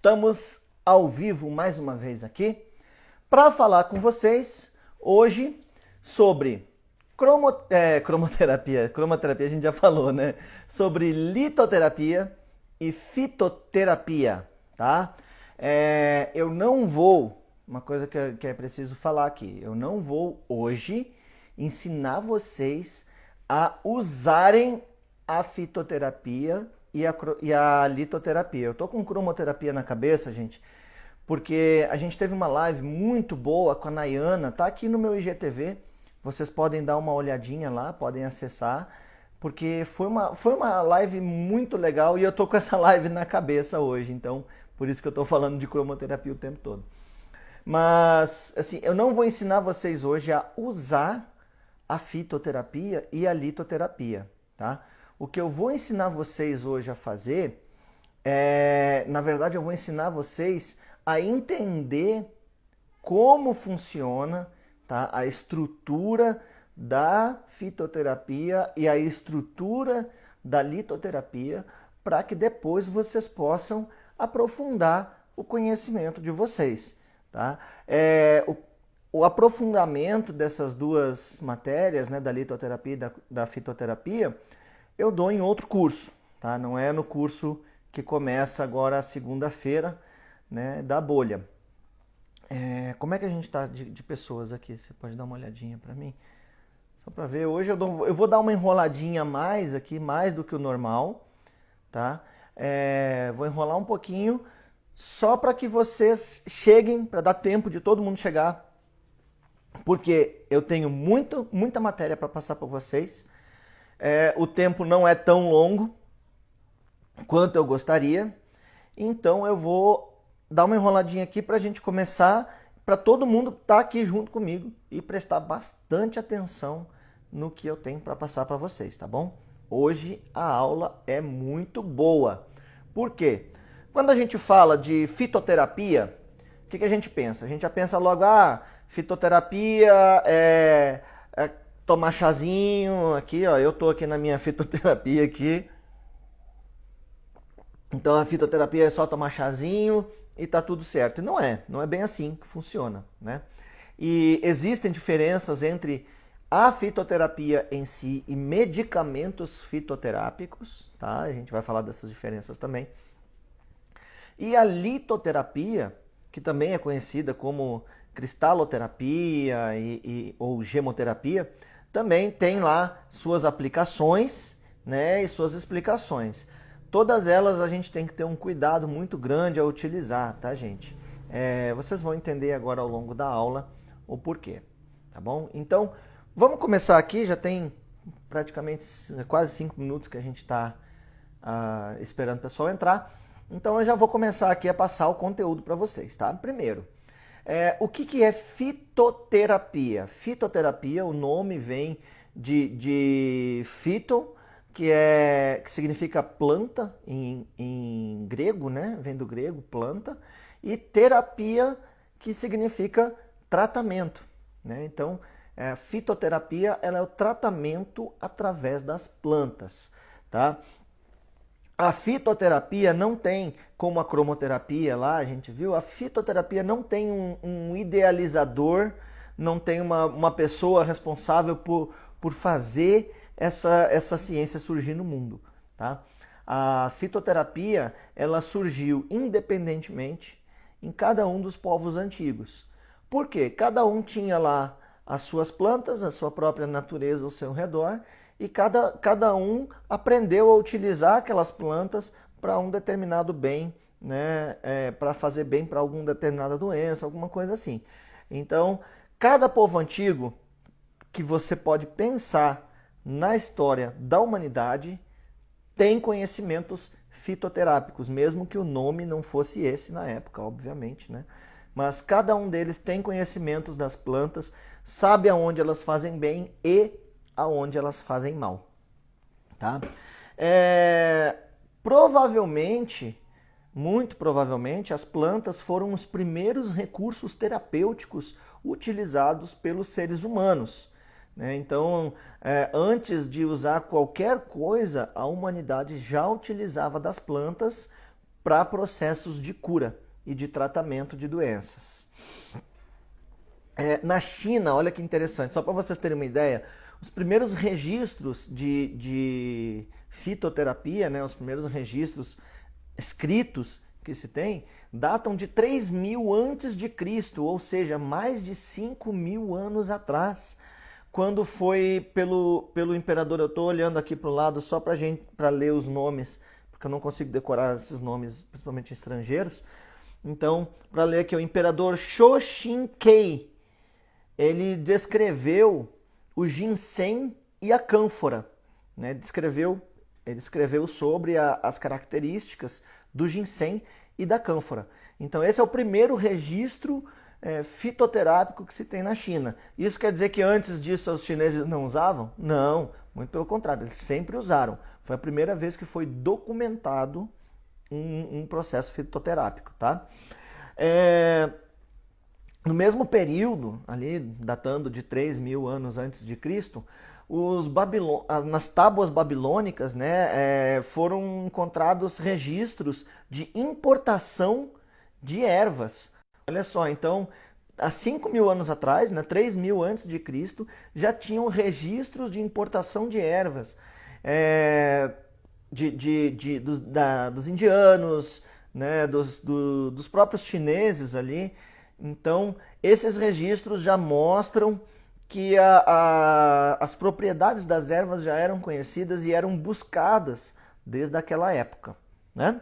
Estamos ao vivo mais uma vez aqui para falar com vocês hoje sobre cromoterapia. Cromoterapia a gente já falou, né? Sobre litoterapia e fitoterapia, tá? Eu não vou, uma coisa que é preciso falar aqui, eu não vou hoje ensinar vocês a usarem a fitoterapia e a litoterapia. Eu tô com cromoterapia na cabeça, gente, porque a gente teve uma live muito boa com a Nayana, tá aqui no meu IGTV, vocês podem dar uma olhadinha lá, podem acessar, porque foi uma live muito legal e eu tô com essa live na cabeça hoje, então por isso que eu tô falando de cromoterapia o tempo todo. Mas, assim, eu não vou ensinar vocês hoje a usar a fitoterapia e a litoterapia, tá? O que eu vou ensinar vocês hoje a fazer na verdade, eu vou ensinar vocês a entender como funciona, tá? A estrutura da fitoterapia e a estrutura da litoterapia para que depois vocês possam aprofundar o conhecimento de vocês, tá? O aprofundamento dessas duas matérias, né, da litoterapia e da fitoterapia, eu dou em outro curso, tá? Não é no curso que começa agora segunda-feira, né, da bolha. Como é que a gente está de pessoas aqui? Você pode dar uma olhadinha para mim? Só para ver. Hoje eu vou dar uma enroladinha mais aqui, mais do que o normal, tá? Vou enrolar um pouquinho só para que vocês cheguem, para dar tempo de todo mundo chegar, porque eu tenho muita matéria para passar para vocês. O tempo não é tão longo quanto eu gostaria, então eu vou dar uma enroladinha aqui para a gente começar, para todo mundo estar aqui junto comigo e prestar bastante atenção no que eu tenho para passar para vocês, tá bom? Hoje a aula é muito boa. Por quê? Quando a gente fala de fitoterapia, o que a gente pensa? A gente já pensa logo, fitoterapia é tomar chazinho aqui, ó. Eu tô aqui na minha fitoterapia aqui. Então a fitoterapia é só tomar chazinho e tá tudo certo. E não é bem assim que funciona, né? E existem diferenças entre a fitoterapia em si e medicamentos fitoterápicos, tá? A gente vai falar dessas diferenças também. E a litoterapia, que também é conhecida como cristaloterapia ou gemoterapia, também tem lá suas aplicações, né, e suas explicações. Todas elas a gente tem que ter um cuidado muito grande ao utilizar, tá, gente? Vocês vão entender agora ao longo da aula o porquê, tá bom? Então, vamos começar aqui, já tem praticamente quase 5 minutos que a gente está esperando o pessoal entrar. Então, eu já vou começar aqui a passar o conteúdo para vocês, tá? Primeiro, o que é fitoterapia? Fitoterapia, o nome vem de fito, que significa planta em grego, né? Vem do grego, planta, e terapia, que significa tratamento, né? Então, fitoterapia ela é o tratamento através das plantas, tá? A fitoterapia não tem, como a cromoterapia lá, a gente viu, a fitoterapia não tem um idealizador, não tem uma pessoa responsável por fazer essa ciência surgir no mundo, tá? A fitoterapia, ela surgiu independentemente em cada um dos povos antigos. Por quê? Cada um tinha lá as suas plantas, a sua própria natureza ao seu redor, e cada um aprendeu a utilizar aquelas plantas para um determinado bem, né? Para fazer bem para alguma determinada doença, alguma coisa assim. Então, cada povo antigo que você pode pensar na história da humanidade tem conhecimentos fitoterápicos, mesmo que o nome não fosse esse na época, obviamente, né? Mas cada um deles tem conhecimentos das plantas, sabe aonde elas fazem bem e aonde elas fazem mal, tá? Provavelmente, muito provavelmente, as plantas foram os primeiros recursos terapêuticos utilizados pelos seres humanos, né? Então, antes de usar qualquer coisa, a humanidade já utilizava das plantas para processos de cura e de tratamento de doenças. Na China, olha que interessante, só para vocês terem uma ideia, os primeiros registros de fitoterapia, né, os primeiros registros escritos que se tem, datam de 3.000 antes de Cristo, ou seja, mais de 5.000 anos atrás, quando foi pelo imperador. Eu estou olhando aqui para o lado só para ler os nomes, porque eu não consigo decorar esses nomes, principalmente estrangeiros. Então, para ler aqui, o imperador Shoshinkei, ele descreveu o ginseng e a cânfora, né? Ele escreveu sobre as características do ginseng e da cânfora. Então esse é o primeiro registro fitoterápico que se tem na China. Isso quer dizer que antes disso os chineses não usavam? Não, muito pelo contrário, eles sempre usaram. Foi a primeira vez que foi documentado um processo fitoterápico, tá? No mesmo período, ali datando de 3.000 anos antes de Cristo, nas tábuas babilônicas, né, foram encontrados registros de importação de ervas. Olha só, então, há 5.000 anos atrás, né, 3.000 antes de Cristo, já tinham registros de importação de ervas dos indianos, né, dos próprios chineses ali. Então, esses registros já mostram que as propriedades das ervas já eram conhecidas e eram buscadas desde aquela época, né?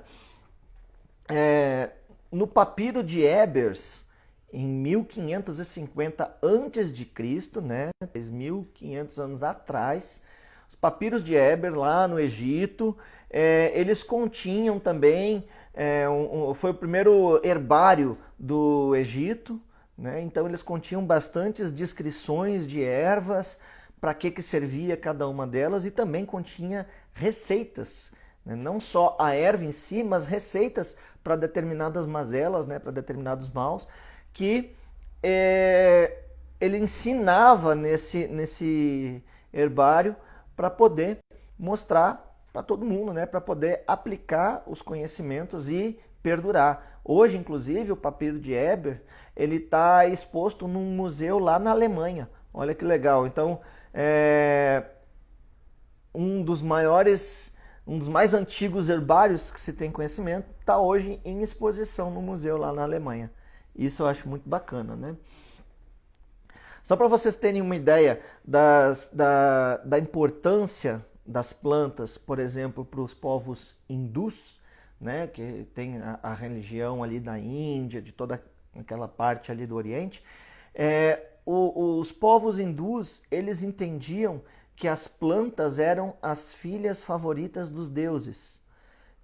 No papiro de Ebers, em 1550 a.C., né, 3.500 anos atrás, os papiros de Eber lá no Egito, eles continham também, foi o primeiro herbário do Egito, né? Então eles continham bastantes descrições de ervas, para que servia cada uma delas, e também continha receitas, né? Não só a erva em si, mas receitas para determinadas mazelas, né? Para determinados maus, que ele ensinava nesse herbário para poder mostrar para todo mundo, né? Para poder aplicar os conhecimentos e perdurar. Hoje, inclusive, o papiro de Eber, ele está exposto num museu lá na Alemanha. Olha que legal. Então, um dos mais antigos herbários que se tem conhecimento está hoje em exposição no museu lá na Alemanha. Isso eu acho muito bacana, né? Só para vocês terem uma ideia da importância das plantas, por exemplo, para os povos hindus, né, que tem a religião ali da Índia, de toda aquela parte ali do Oriente, os povos hindus, eles entendiam que as plantas eram as filhas favoritas dos deuses.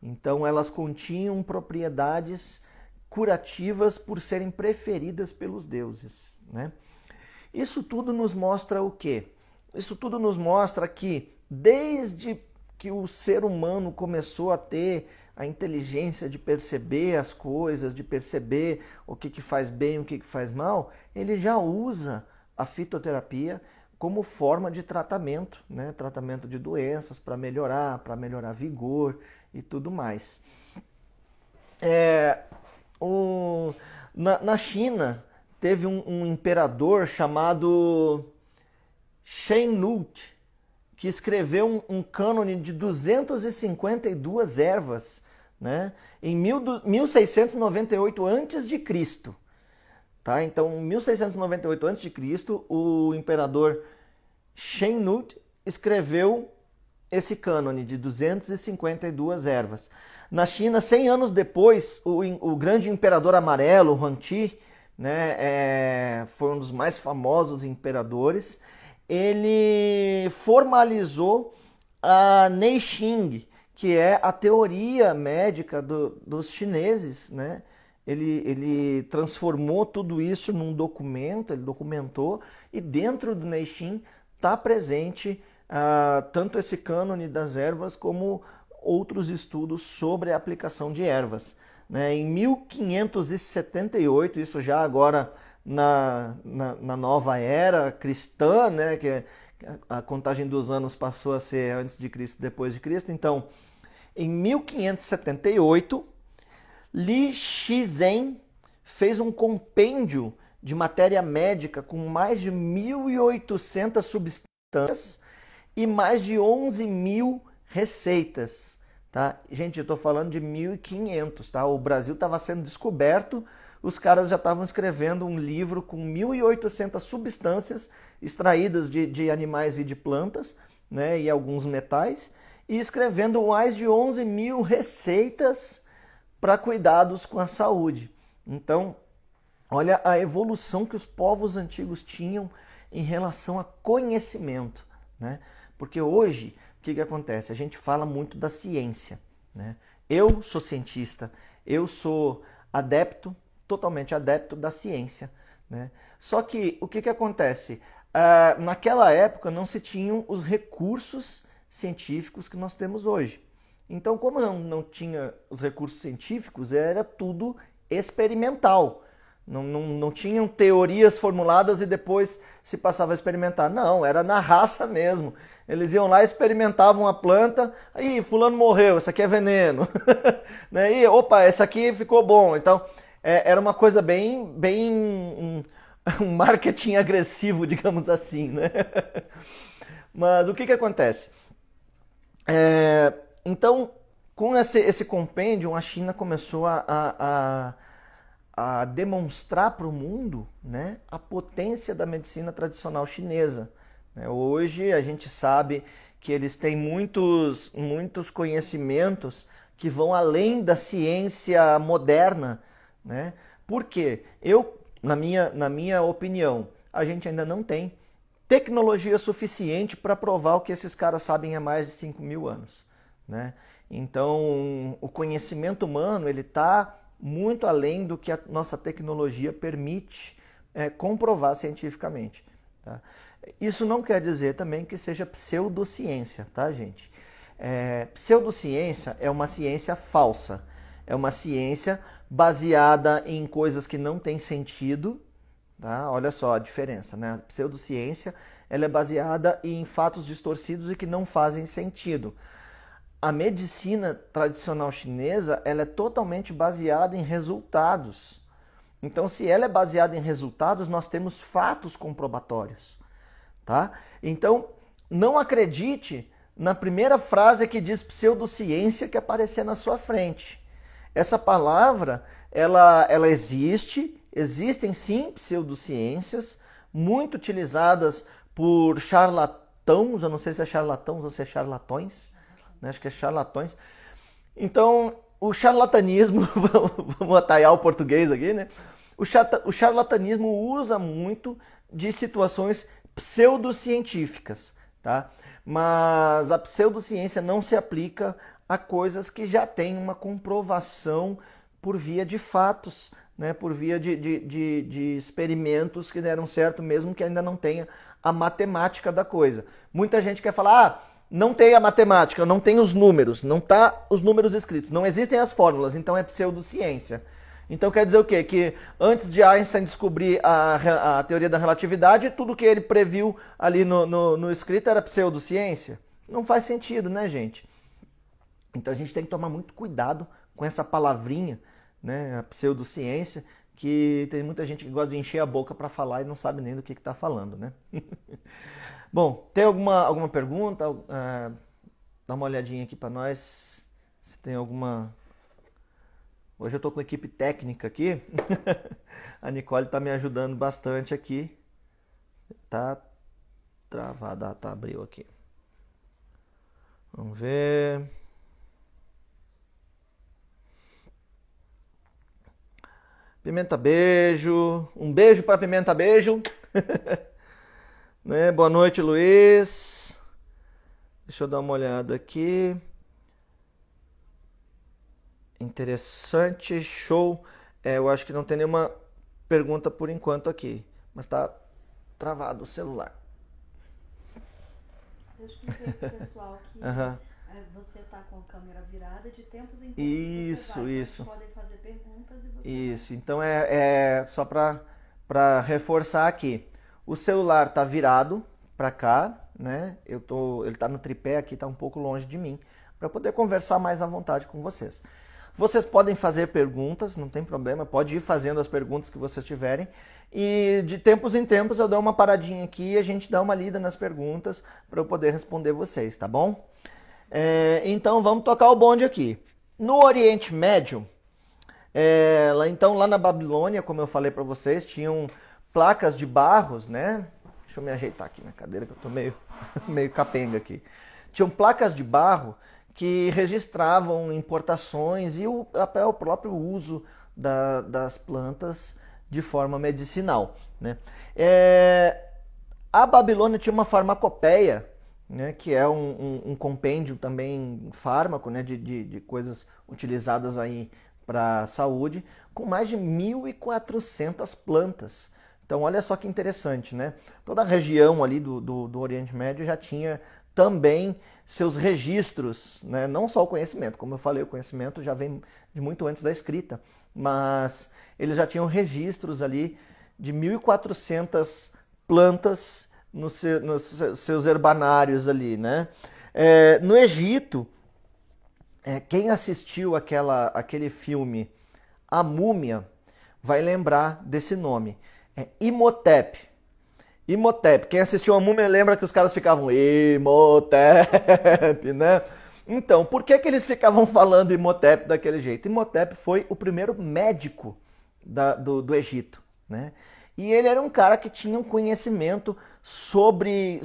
Então elas continham propriedades curativas por serem preferidas pelos deuses, né? Isso tudo nos mostra o quê? Isso tudo nos mostra que desde que o ser humano começou a ter a inteligência de perceber as coisas, de perceber o que faz bem e o que faz mal, ele já usa a fitoterapia como forma de tratamento, né? Tratamento de doenças para melhorar vigor e tudo mais. Na China, teve um imperador chamado Shen Nut, que escreveu um cânone de 252 ervas, né, em 1698 a.C. Tá? Então, em 1698 a.C., o imperador Shen Nut escreveu esse cânone de 252 ervas. Na China, 100 anos depois, o grande imperador amarelo, Huangdi, né, foi um dos mais famosos imperadores. Ele formalizou a Neixing, que é a teoria médica dos chineses, né? Ele transformou tudo isso num documento, ele documentou, e dentro do Neixing está presente tanto esse cânone das ervas como outros estudos sobre a aplicação de ervas, né? Em 1578, isso já agora na nova era cristã, né, que a contagem dos anos passou a ser antes de Cristo e depois de Cristo. Então, em 1578, Li Shizhen fez um compêndio de matéria médica com mais de 1.800 substâncias e mais de 11.000 receitas. Tá? Gente, eu estou falando de 1.500. Tá? O Brasil estava sendo descoberto, os caras já estavam escrevendo um livro com 1.800 substâncias extraídas de animais e de plantas, né, e alguns metais, e escrevendo mais de 11.000 receitas para cuidados com a saúde. Então, olha a evolução que os povos antigos tinham em relação a conhecimento, né? Porque hoje, o que acontece? A gente fala muito da ciência, né? Eu sou cientista, eu sou adepto, totalmente adepto da ciência, né? Só que o que acontece? Naquela época não se tinham os recursos científicos que nós temos hoje. Então, como não tinha os recursos científicos, era tudo experimental. Não tinham teorias formuladas e depois se passava a experimentar. Não, era na raça mesmo. Eles iam lá, experimentavam a planta, aí fulano morreu, isso aqui é veneno. Né? E, opa, essa aqui ficou bom. Então, era uma coisa um marketing agressivo, digamos assim. Né? Mas o que acontece? Então, com esse compêndio, a China começou a demonstrar para o mundo, né, a potência da medicina tradicional chinesa. Hoje a gente sabe que eles têm muitos conhecimentos que vão além da ciência moderna. Né? Por quê? Na minha opinião, a gente ainda não tem tecnologia suficiente para provar o que esses caras sabem há mais de 5.000 anos. Né? Então, o conhecimento humano ele está muito além do que a nossa tecnologia permite comprovar cientificamente. Tá? Isso não quer dizer também que seja pseudociência, tá, gente? Pseudociência é uma ciência falsa. É uma ciência baseada em coisas que não têm sentido. Tá? Olha só a diferença, né? A pseudociência ela é baseada em fatos distorcidos e que não fazem sentido. A medicina tradicional chinesa ela é totalmente baseada em resultados. Então, se ela é baseada em resultados, nós temos fatos comprobatórios. Tá? Então, não acredite na primeira frase que diz pseudociência que aparecer na sua frente. Essa palavra, ela existe, existem sim pseudociências, muito utilizadas por charlatãos, eu não sei se é charlatãos ou se é charlatões, né? Acho que é charlatões. Então, o charlatanismo, vamos atalhar o português aqui, né? O charlatanismo usa muito de situações pseudocientíficas, tá? Mas a pseudociência não se aplica a coisas que já têm uma comprovação por via de fatos, né? Por via de experimentos que deram certo, mesmo que ainda não tenha a matemática da coisa. Muita gente quer falar, não tem a matemática, não tem os números, não está os números escritos, não existem as fórmulas, então é pseudociência. Então quer dizer o quê? Que antes de Einstein descobrir a teoria da relatividade, tudo que ele previu ali no escrito era pseudociência? Não faz sentido, né, gente? Então a gente tem que tomar muito cuidado com essa palavrinha, né, a pseudociência, que tem muita gente que gosta de encher a boca para falar e não sabe nem do que está falando, né? Bom, tem alguma pergunta? Dá uma olhadinha aqui para nós, se tem alguma... Hoje eu estou com a equipe técnica aqui. A Nicole está me ajudando bastante aqui. Tá travada, tá, abriu aqui. Vamos ver. Pimenta Beijo. Um beijo para Pimenta Beijo. Né? Boa noite, Luiz. Deixa eu dar uma olhada aqui. Interessante, show. Eu acho que não tem nenhuma pergunta por enquanto aqui, mas tá travado o celular. Eu expliquei pro pessoal que você tá com a câmera virada, de tempos em tempos isso. Eles podem fazer perguntas e você Isso, vai. Então só para reforçar aqui. O celular tá virado para cá, né? Ele tá no tripé aqui, tá um pouco longe de mim, para poder conversar mais à vontade com vocês. Vocês podem fazer perguntas, não tem problema, pode ir fazendo as perguntas que vocês tiverem. E de tempos em tempos eu dou uma paradinha aqui e a gente dá uma lida nas perguntas para eu poder responder vocês, tá bom? Então vamos tocar o bonde aqui. No Oriente Médio, lá na Babilônia, como eu falei para vocês, tinham placas de barros, né? Deixa eu me ajeitar aqui na cadeira que eu tô meio capenga aqui. Tinham placas de barro que registravam importações e o próprio uso das plantas de forma medicinal, né? A Babilônia tinha uma farmacopeia, né, que é um compêndio também fármaco, né, de coisas utilizadas aí para a saúde, com mais de 1.400 plantas. Então olha só que interessante, né? Toda a região ali do Oriente Médio já tinha também seus registros, né? Não só o conhecimento, como eu falei, o conhecimento já vem de muito antes da escrita, mas eles já tinham registros ali de 1.400 plantas nos seus herbanários ali, né? No Egito, quem assistiu aquele filme A Múmia vai lembrar desse nome. Imhotep. Imhotep. Quem assistiu A Múmia lembra que os caras ficavam Imhotep, né? Então, por que eles ficavam falando Imhotep daquele jeito? Imhotep foi o primeiro médico do Egito, né? E ele era um cara que tinha um conhecimento sobre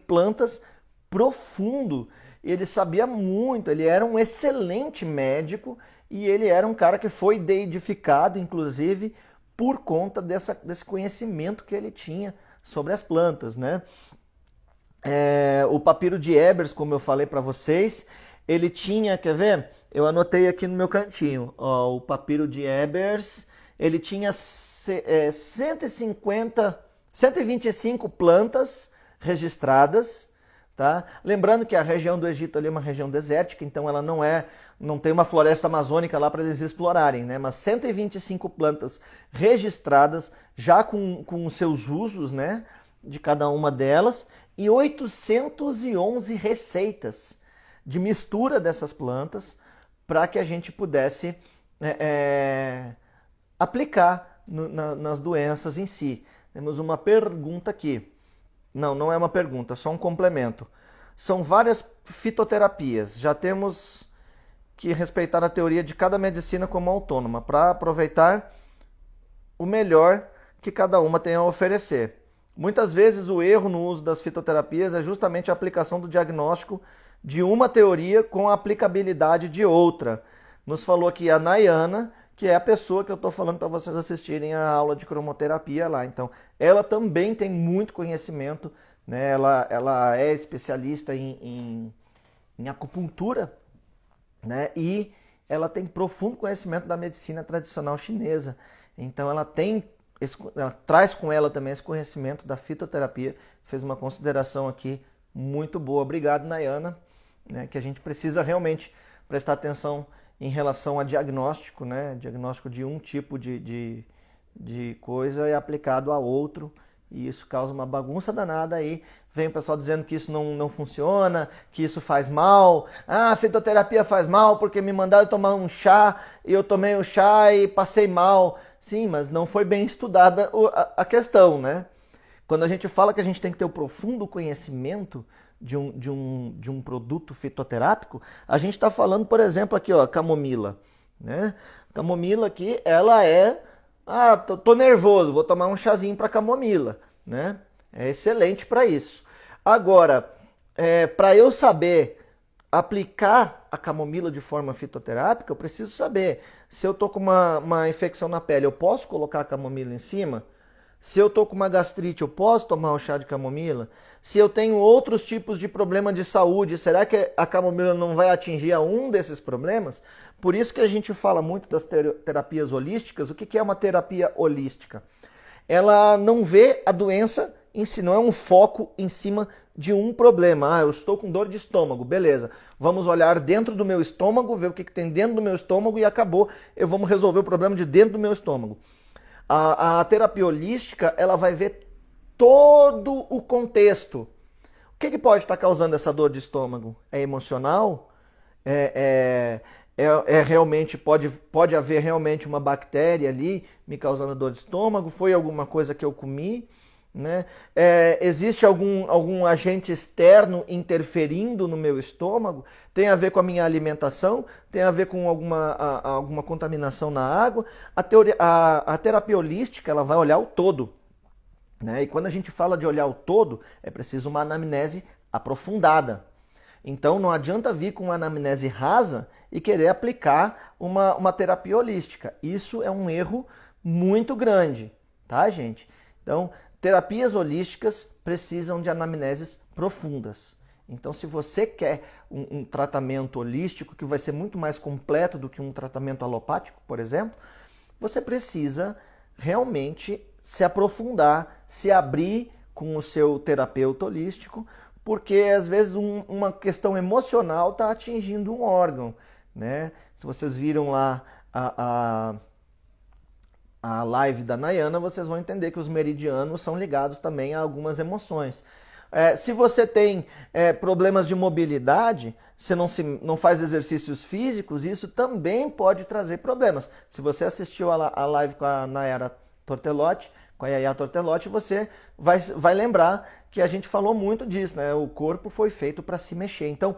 plantas profundo. Ele sabia muito, ele era um excelente médico e ele era um cara que foi deidificado, inclusive, por conta desse conhecimento que ele tinha sobre as plantas, né? O papiro de Ebers, como eu falei para vocês, ele tinha, quer ver? Eu anotei aqui no meu cantinho, ó, o papiro de Ebers, ele tinha 125 plantas registradas, tá? Lembrando que a região do Egito ali é uma região desértica, então ela não tem uma floresta amazônica lá para eles explorarem, né? Mas 125 plantas registradas, já com os seus usos, né, de cada uma delas, e 811 receitas de mistura dessas plantas para que a gente pudesse aplicar nas doenças em si. Temos uma pergunta aqui. Não é uma pergunta, só um complemento. São várias fitoterapias. Já temos que respeitar a teoria de cada medicina como autônoma para aproveitar o melhor que cada uma tem a oferecer. Muitas vezes o erro no uso das fitoterapias é justamente a aplicação do diagnóstico de uma teoria com a aplicabilidade de outra. Nos falou aqui a Nayana, que é a pessoa que eu estou falando para vocês assistirem a aula de cromoterapia lá. Então, ela também tem muito conhecimento, né? Ela é especialista em acupuntura, né? E ela tem profundo conhecimento da medicina tradicional chinesa. Então, ela traz com ela também esse conhecimento da fitoterapia. Fez uma consideração aqui muito boa. Obrigado, Nayana, né? Que a gente precisa realmente prestar atenção em relação a diagnóstico, né? Diagnóstico de um tipo de coisa é aplicado a outro e isso causa uma bagunça danada aí. Vem o pessoal dizendo que isso não funciona, que isso faz mal. Ah, a fitoterapia faz mal porque me mandaram tomar um chá e eu tomei o chá e passei mal. Sim, mas não foi bem estudada a questão, né? Quando a gente fala que a gente tem que ter o profundo conhecimento de um produto fitoterápico, a gente está falando, por exemplo, aqui, ó, camomila, né? Camomila aqui, ela tô nervoso, vou tomar um chazinho para camomila, né? É excelente para isso. Agora, para eu saber aplicar a camomila de forma fitoterápica, eu preciso saber se eu tô com uma infecção na pele, eu posso colocar a camomila em cima? Se eu estou com uma gastrite, eu posso tomar o chá de camomila? Se eu tenho outros tipos de problema de saúde, será que a camomila não vai atingir a um desses problemas? Por isso que a gente fala muito das terapias holísticas. O que é uma terapia holística? Ela não vê a doença em si, não é um foco em cima de um problema. Ah, eu estou com dor de estômago, beleza. Vamos olhar dentro do meu estômago, ver o que tem dentro do meu estômago e acabou. Vamos resolver o problema de dentro do meu estômago. A terapia holística, ela vai ver todo o contexto. O que pode estar causando essa dor de estômago? É emocional? realmente pode haver realmente uma bactéria ali me causando dor de estômago, foi alguma coisa que eu comi, né? Existe algum agente externo interferindo no meu estômago? Tem a ver com a minha alimentação? Tem a ver com alguma contaminação na água? A terapia holística ela vai olhar o todo, né? E quando a gente fala de olhar o todo, é preciso uma anamnese aprofundada. Então não adianta vir com uma anamnese rasa e querer aplicar uma terapia holística. Isso é um erro muito grande, tá, gente? Então, terapias holísticas precisam de anamneses profundas. Então, se você quer um tratamento holístico que vai ser muito mais completo do que um tratamento alopático, por exemplo, você precisa realmente se aprofundar, se abrir com o seu terapeuta holístico, porque às vezes uma questão emocional está atingindo um órgão, né? Se vocês viram lá a live da Nayana, vocês vão entender que os meridianos são ligados também a algumas emoções. Se você tem problemas de mobilidade, você não faz exercícios físicos, isso também pode trazer problemas. Se você assistiu a live com a Nayara Tortelotti, com a Yaya Tortelotti, você vai lembrar que a gente falou muito disso, né? O corpo foi feito para se mexer. Então,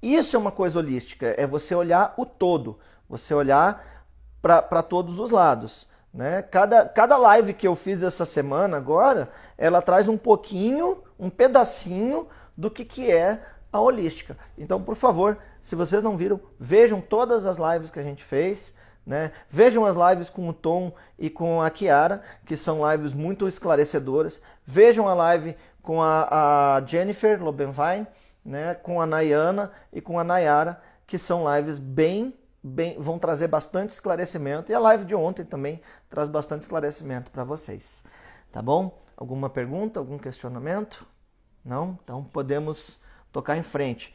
isso é uma coisa holística, é você olhar o todo, você olhar para todos os lados, né? Cada live que eu fiz essa semana agora, ela traz um pouquinho, um pedacinho do que é a holística. Então, por favor, se vocês não viram, vejam todas as lives que a gente fez, né? Vejam as lives com o Tom e com a Kiara, que são lives muito esclarecedoras. Vejam a live com a Jennifer Lobenwein, né? Com a Nayana e com a Nayara, que são lives vão trazer bastante esclarecimento. E a live de ontem também traz bastante esclarecimento para vocês. Tá bom? Alguma pergunta, algum questionamento? Não? Então podemos tocar em frente.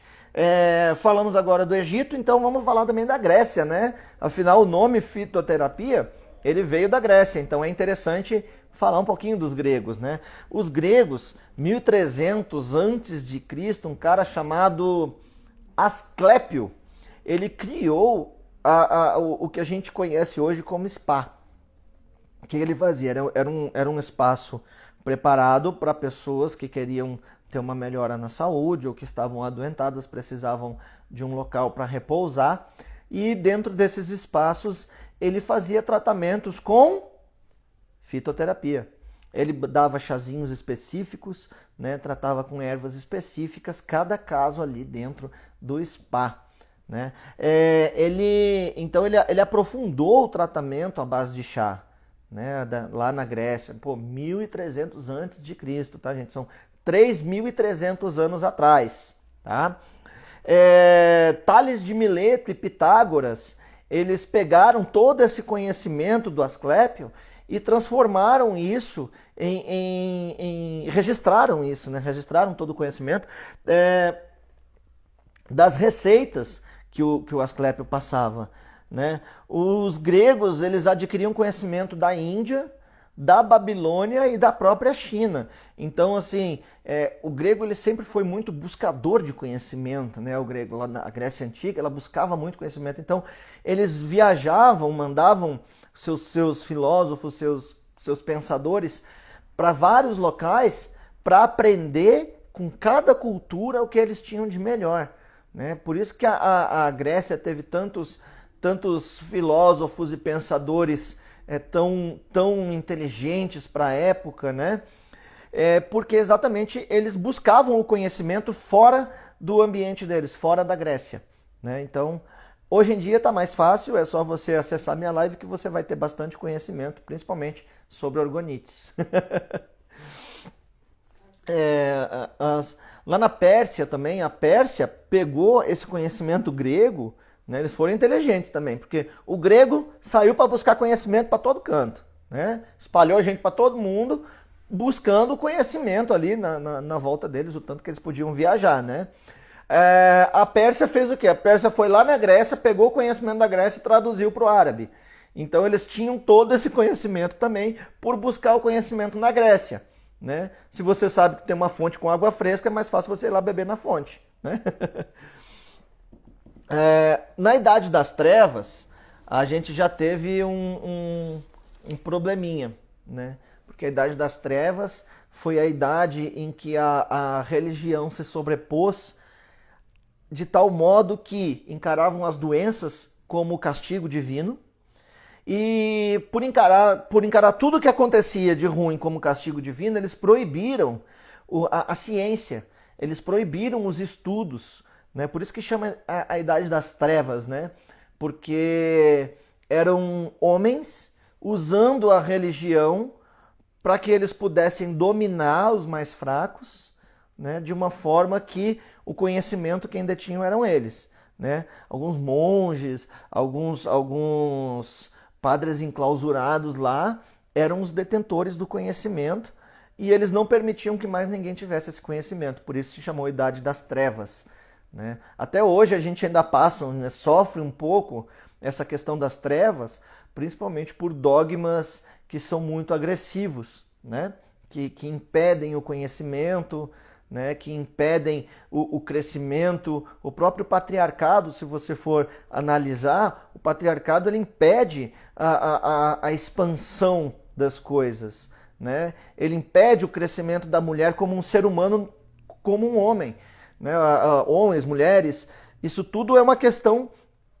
Falamos agora do Egito, então vamos falar também da Grécia, né? Afinal, o nome fitoterapia, ele veio da Grécia, então é interessante falar um pouquinho dos gregos, né? Os gregos, 1300 antes de Cristo, um cara chamado Asclépio, ele criou o que a gente conhece hoje como spa. O que ele fazia? Era um espaço preparado para pessoas que queriam ter uma melhora na saúde ou que estavam adoentadas, precisavam de um local para repousar. E dentro desses espaços ele fazia tratamentos com fitoterapia. Ele dava chazinhos específicos, né, tratava com ervas específicas, cada caso ali dentro do spa. Né? Então ele aprofundou o tratamento à base de chá, né, lá na Grécia, 1300 antes de Cristo, tá, gente? São 3.300 anos atrás, tá? Tales de Mileto e Pitágoras, eles pegaram todo esse conhecimento do Asclépio e transformaram isso registraram isso, né? Registraram todo o conhecimento das receitas que o Asclépio passava, né? Os gregos, eles adquiriam conhecimento da Índia, da Babilônia e da própria China. Então, assim, o grego ele sempre foi muito buscador de conhecimento, né? O grego, lá na Grécia Antiga, ela buscava muito conhecimento. Então, eles viajavam, mandavam seus filósofos, seus pensadores para vários locais para aprender com cada cultura o que eles tinham de melhor, né? Por isso que a Grécia teve tantos filósofos e pensadores tão inteligentes para a época, né? Porque exatamente eles buscavam o conhecimento fora do ambiente deles, fora da Grécia, né? Então, hoje em dia está mais fácil, é só você acessar minha live que você vai ter bastante conhecimento, principalmente sobre orgonites. Lá na Pérsia também, a Pérsia pegou esse conhecimento grego, né? Eles foram inteligentes também, porque o grego saiu para buscar conhecimento para todo canto, né? Espalhou a gente para todo mundo, buscando conhecimento ali na volta deles, o tanto que eles podiam viajar, né? A Pérsia fez o quê? A Pérsia foi lá na Grécia, pegou o conhecimento da Grécia e traduziu para o árabe. Então eles tinham todo esse conhecimento também por buscar o conhecimento na Grécia, né? Se você sabe que tem uma fonte com água fresca, é mais fácil você ir lá beber na fonte, né? Na Idade das Trevas, a gente já teve um probleminha, né? Porque a Idade das Trevas foi a idade em que a religião se sobrepôs de tal modo que encaravam as doenças como castigo divino e por encarar tudo que acontecia de ruim como castigo divino, eles proibiram a ciência, eles proibiram os estudos, né? Por isso que chama a Idade das Trevas, né? Porque eram homens usando a religião para que eles pudessem dominar os mais fracos, né? De uma forma que o conhecimento quem detinham eram eles, né? Alguns monges, alguns padres enclausurados lá eram os detentores do conhecimento e eles não permitiam que mais ninguém tivesse esse conhecimento. Por isso se chamou Idade das Trevas, né? Até hoje a gente ainda passa, né, sofre um pouco essa questão das trevas, principalmente por dogmas que são muito agressivos, né? Que impedem o conhecimento, né? Que impedem o crescimento. O próprio patriarcado, se você for analisar, o patriarcado ele impede a expansão das coisas, né? Ele impede o crescimento da mulher como um ser humano, como um homem, né? Homens, mulheres, isso tudo é uma questão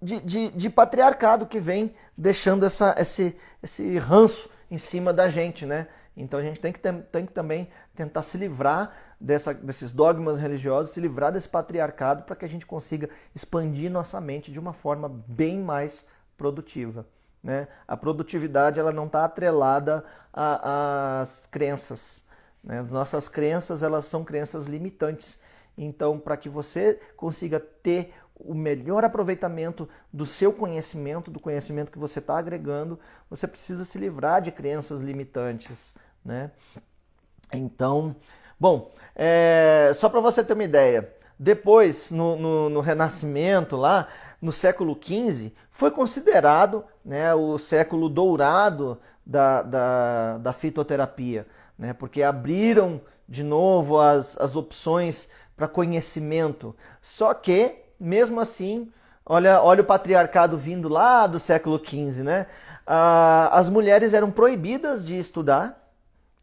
de patriarcado que vem deixando esse ranço em cima da gente, né? Então a gente tem que também tentar se livrar desses dogmas religiosos, se livrar desse patriarcado para que a gente consiga expandir nossa mente de uma forma bem mais produtiva, né? A produtividade ela não está atrelada às crenças, né? Nossas crenças elas são crenças limitantes. Então, para que você consiga ter o melhor aproveitamento do seu conhecimento, do conhecimento que você está agregando, você precisa se livrar de crenças limitantes, né? Então, bom, só para você ter uma ideia, depois, no Renascimento, lá no século XV, foi considerado, né, o século dourado da fitoterapia, né? Porque abriram de novo as opções para conhecimento. Só que, mesmo assim, olha o patriarcado vindo lá do século XV, né? As mulheres eram proibidas de estudar,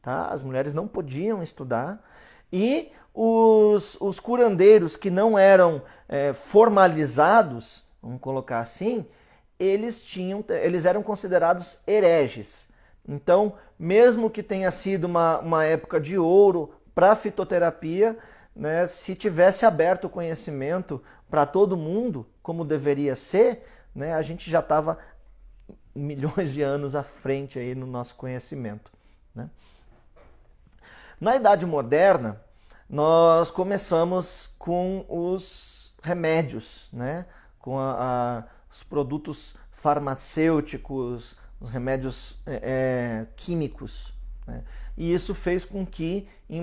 tá? As mulheres não podiam estudar. E os curandeiros que não eram formalizados, vamos colocar assim, eles eram considerados hereges. Então, mesmo que tenha sido uma época de ouro para a fitoterapia, né, se tivesse aberto o conhecimento para todo mundo, como deveria ser, né, a gente já estava milhões de anos à frente aí no nosso conhecimento, né? Na Idade Moderna, nós começamos com os remédios, né, com os produtos farmacêuticos, os remédios químicos, né? E isso fez com que, em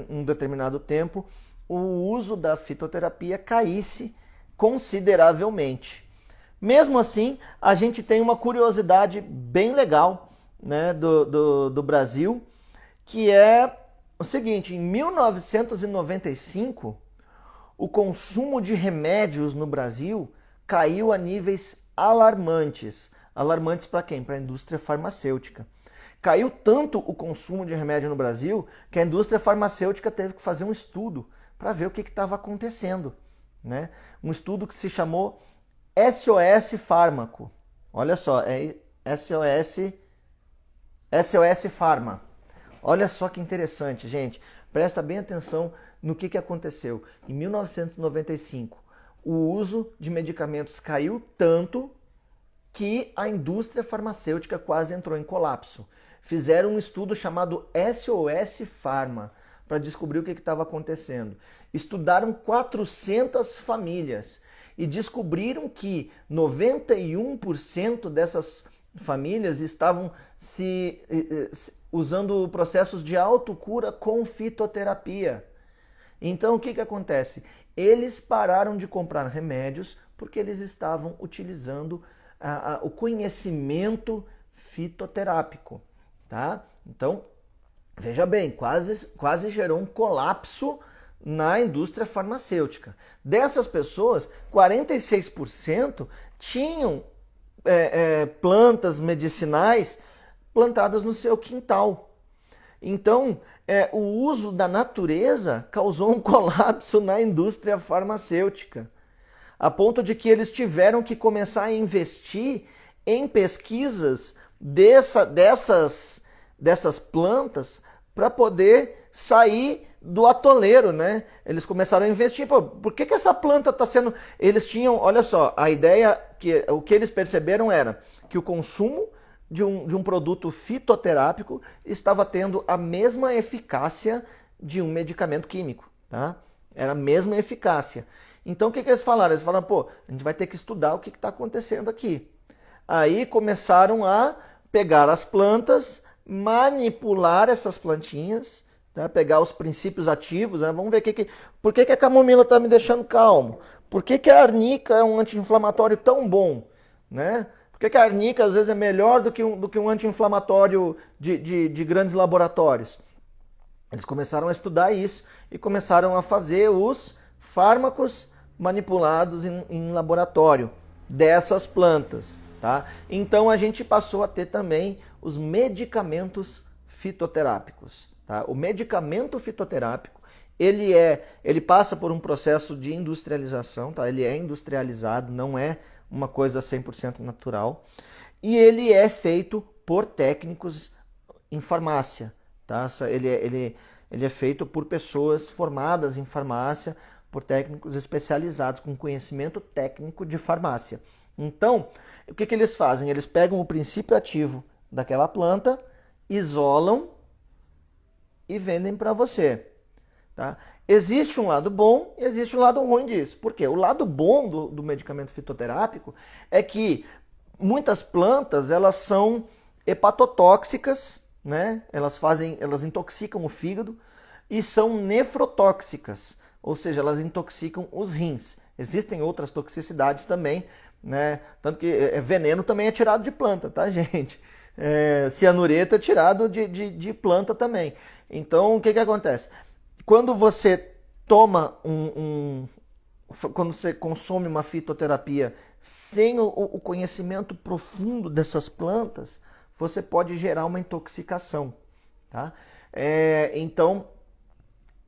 um determinado tempo, o uso da fitoterapia caísse consideravelmente. Mesmo assim, a gente tem uma curiosidade bem legal, né, do Brasil, que é o seguinte: em 1995, o consumo de remédios no Brasil caiu a níveis alarmantes. Alarmantes para quem? Para a indústria farmacêutica. Caiu tanto o consumo de remédio no Brasil que a indústria farmacêutica teve que fazer um estudo para ver o que estava acontecendo, né? Um estudo que se chamou SOS Fármaco. Olha só, é SOS Pharma. Olha só que interessante, gente. Presta bem atenção no que aconteceu. Em 1995, o uso de medicamentos caiu tanto que a indústria farmacêutica quase entrou em colapso. Fizeram um estudo chamado SOS Pharma para descobrir o que estava acontecendo. Estudaram 400 famílias e descobriram que 91% dessas famílias estavam usando processos de autocura com fitoterapia. Então o que acontece? Eles pararam de comprar remédios porque eles estavam utilizando o conhecimento fitoterápico, tá? Então, veja bem, quase gerou um colapso na indústria farmacêutica. Dessas pessoas, 46% tinham plantas medicinais plantadas no seu quintal. Então, o uso da natureza causou um colapso na indústria farmacêutica, a ponto de que eles tiveram que começar a investir em pesquisas dessas plantas para poder sair do atoleiro, né? Eles começaram a investir. Pô, por que essa planta está sendo... Eles tinham, olha só, a ideia, o que eles perceberam era que o consumo de um produto fitoterápico estava tendo a mesma eficácia de um medicamento químico, tá? Era a mesma eficácia. Então o que eles falaram? Eles falaram, pô, a gente vai ter que estudar o que está acontecendo aqui. Aí começaram a pegar as plantas, manipular essas plantinhas, tá? Pegar os princípios ativos, né? Vamos ver por que a camomila está me deixando calmo, por que a arnica é um anti-inflamatório tão bom, né? Por que a arnica às vezes é melhor do que um anti-inflamatório de grandes laboratórios? Eles começaram a estudar isso e começaram a fazer os fármacos manipulados em laboratório dessas plantas, tá? Então a gente passou a ter também os medicamentos fitoterápicos, tá? O medicamento fitoterápico, ele passa por um processo de industrialização, tá? Ele é industrializado, não é uma coisa 100% natural, e ele é feito por técnicos em farmácia, tá? Ele é feito por pessoas formadas em farmácia, por técnicos especializados com conhecimento técnico de farmácia. Então, o que eles fazem? Eles pegam o princípio ativo daquela planta, isolam e vendem para você, tá? Existe um lado bom e existe um lado ruim disso. Por quê? O lado bom do medicamento fitoterápico é que muitas plantas, elas são hepatotóxicas, né? Elas intoxicam o fígado e são nefrotóxicas, ou seja, elas intoxicam os rins. Existem outras toxicidades também, né? Tanto que veneno também é tirado de planta, tá, gente? Cianureto é tirado de planta também. Então, o que acontece? Quando você toma quando você consome uma fitoterapia sem o conhecimento profundo dessas plantas, você pode gerar uma intoxicação, tá? Então,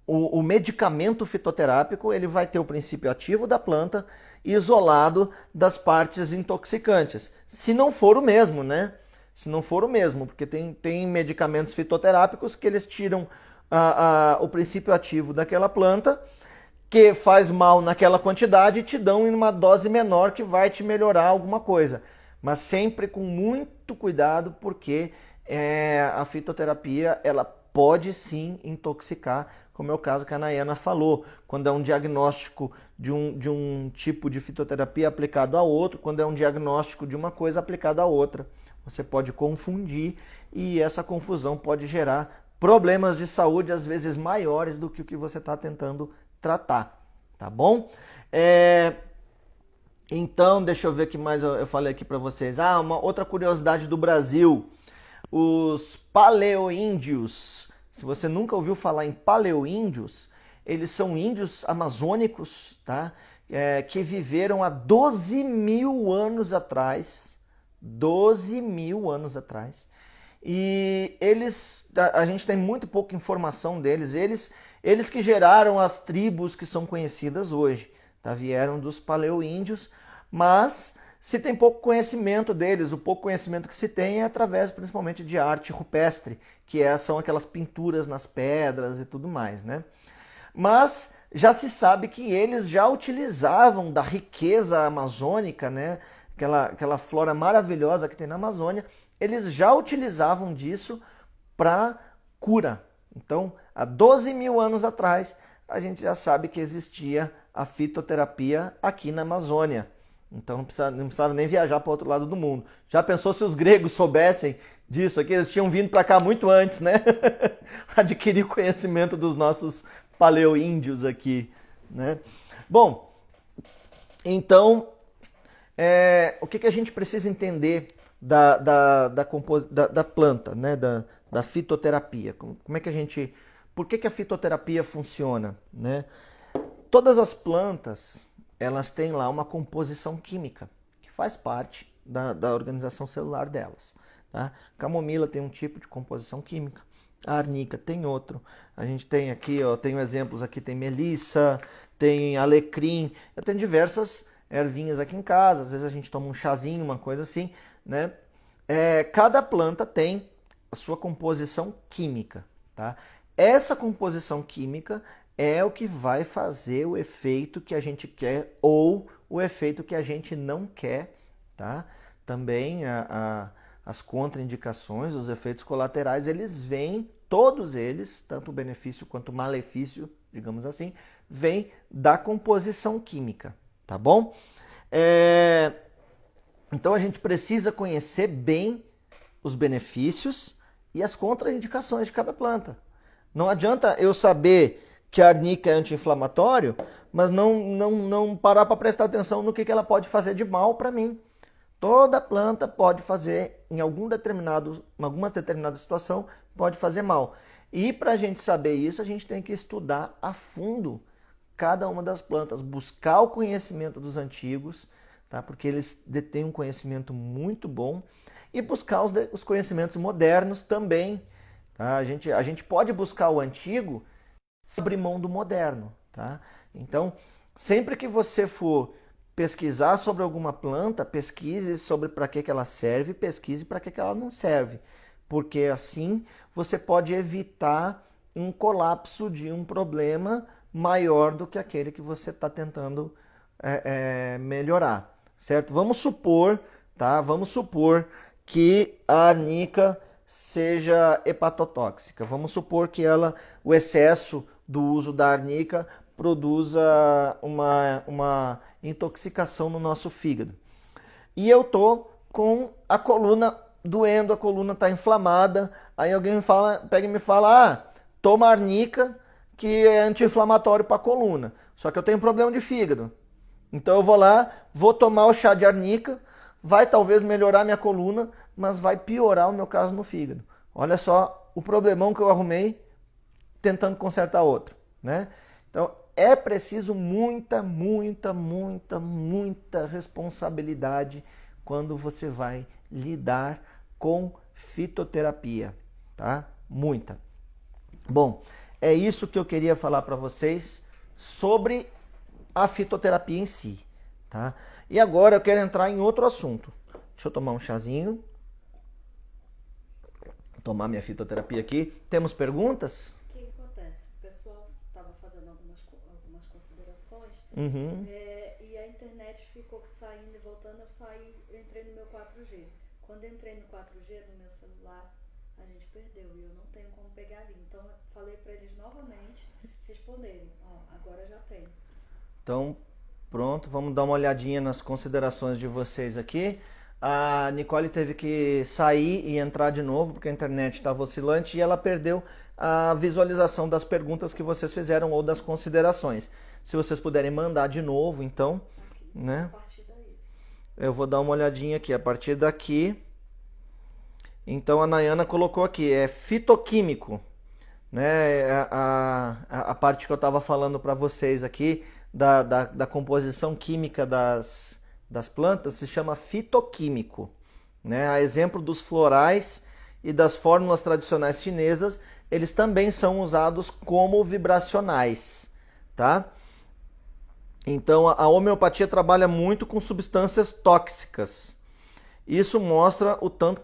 o medicamento fitoterápico, ele vai ter o princípio ativo da planta isolado das partes intoxicantes. Se não for o mesmo, né? Se não for o mesmo, porque tem medicamentos fitoterápicos que eles tiram o princípio ativo daquela planta, que faz mal naquela quantidade e te dão em uma dose menor que vai te melhorar alguma coisa. Mas sempre com muito cuidado, porque a fitoterapia ela pode sim intoxicar, como é o caso que a Nayana falou, quando é um diagnóstico de um tipo de fitoterapia aplicado a outro, quando é um diagnóstico de uma coisa aplicada a outra. Você pode confundir e essa confusão pode gerar problemas de saúde às vezes maiores do que o que você está tentando tratar, tá bom? Então, deixa eu ver o que mais eu falei aqui para vocês. Uma outra curiosidade do Brasil. Os paleoíndios. Se você nunca ouviu falar em paleoíndios, eles são índios amazônicos, tá? Que viveram há 12 mil anos atrás. 12 mil anos atrás. E a gente tem muito pouca informação deles. Eles que geraram as tribos que são conhecidas hoje, tá? Vieram dos paleoíndios, mas se tem pouco conhecimento deles. O pouco conhecimento que se tem é através principalmente de arte rupestre, que são aquelas pinturas nas pedras e tudo mais, né? Mas já se sabe que eles já utilizavam da riqueza amazônica, né? Aquela flora maravilhosa que tem na Amazônia, eles já utilizavam disso para cura. Então, há 12 mil anos atrás, a gente já sabe que existia a fitoterapia aqui na Amazônia. Então, não precisava nem viajar para o outro lado do mundo. Já pensou se os gregos soubessem disso aqui? Eles tinham vindo para cá muito antes, né? Adquirir conhecimento dos nossos paleoíndios aqui, né? Bom, então, o que a gente precisa entender da planta, né? Da fitoterapia? Como é que a gente Por que a fitoterapia funciona, né? Todas as plantas, elas têm lá uma composição química, que faz parte da organização celular delas. Tá? Camomila tem um tipo de composição química, a arnica tem outro. A gente tem aqui, ó, tenho exemplos aqui, tem melissa, tem alecrim, eu tenho diversas ervinhas aqui em casa, às vezes a gente toma um chazinho, uma coisa assim, né? Cada planta tem a sua composição química, tá? Essa composição química é o que vai fazer o efeito que a gente quer ou o efeito que a gente não quer, tá? Também as contraindicações, os efeitos colaterais, eles vêm, todos eles, tanto o benefício quanto o malefício, digamos assim, vêm da composição química, tá bom? Então a gente precisa conhecer bem os benefícios e as contraindicações de cada planta. Não adianta eu saber que a arnica é anti-inflamatório, mas não parar para prestar atenção no que ela pode fazer de mal para mim. Toda planta pode fazer, em alguma determinada situação, pode fazer mal. E para a gente saber isso, a gente tem que estudar a fundo cada uma das plantas, buscar o conhecimento dos antigos, tá? Porque eles detêm um conhecimento muito bom, e buscar os conhecimentos modernos também. Tá? A gente pode buscar o antigo sem abrir mão do moderno. Tá? Então, sempre que você for pesquisar sobre alguma planta, pesquise sobre para que ela serve, pesquise para que ela não serve. Porque assim você pode evitar um colapso de um problema maior do que aquele que você está tentando melhorar. Certo? Vamos supor, tá? Vamos supor que a arnica seja hepatotóxica. Vamos supor que o excesso do uso da arnica produza uma intoxicação no nosso fígado. E eu tô com a coluna doendo, a coluna está inflamada. Aí alguém pega e me fala, toma arnica que é anti-inflamatório para a coluna. Só que eu tenho problema de fígado. Então eu vou lá, vou tomar o chá de arnica, vai talvez melhorar minha coluna, mas vai piorar o meu caso no fígado. Olha só o problemão que eu arrumei tentando consertar outro, né? Então é preciso muita responsabilidade quando você vai lidar com fitoterapia, tá? Muita. Bom, é isso que eu queria falar para vocês sobre a fitoterapia em si, tá? E agora eu quero entrar em outro assunto. Deixa eu tomar um chazinho. Vou tomar minha fitoterapia aqui. Temos perguntas? O que acontece? O pessoal estava fazendo algumas considerações e a internet ficou saindo e voltando. Eu entrei no meu 4G. Quando entrei no 4G do meu celular, a gente perdeu e eu não tenho como pegar ali. Então eu falei para eles novamente responderem. Agora já tem. Então, pronto, vamos dar uma olhadinha nas considerações de vocês aqui. A Nicole teve que sair e entrar de novo porque a internet estava oscilante e ela perdeu a visualização das perguntas que vocês fizeram ou das considerações. Se vocês puderem mandar de novo, então, né? A partir daí. Eu vou dar uma olhadinha aqui, a partir daqui. Então a Nayana colocou aqui, é fitoquímico, né? A parte que eu estava falando para vocês aqui da composição química das plantas se chama fitoquímico, né? A exemplo dos florais e das fórmulas tradicionais chinesas, eles também são usados como vibracionais, tá? Então a homeopatia trabalha muito com substâncias tóxicas. Isso mostra o tão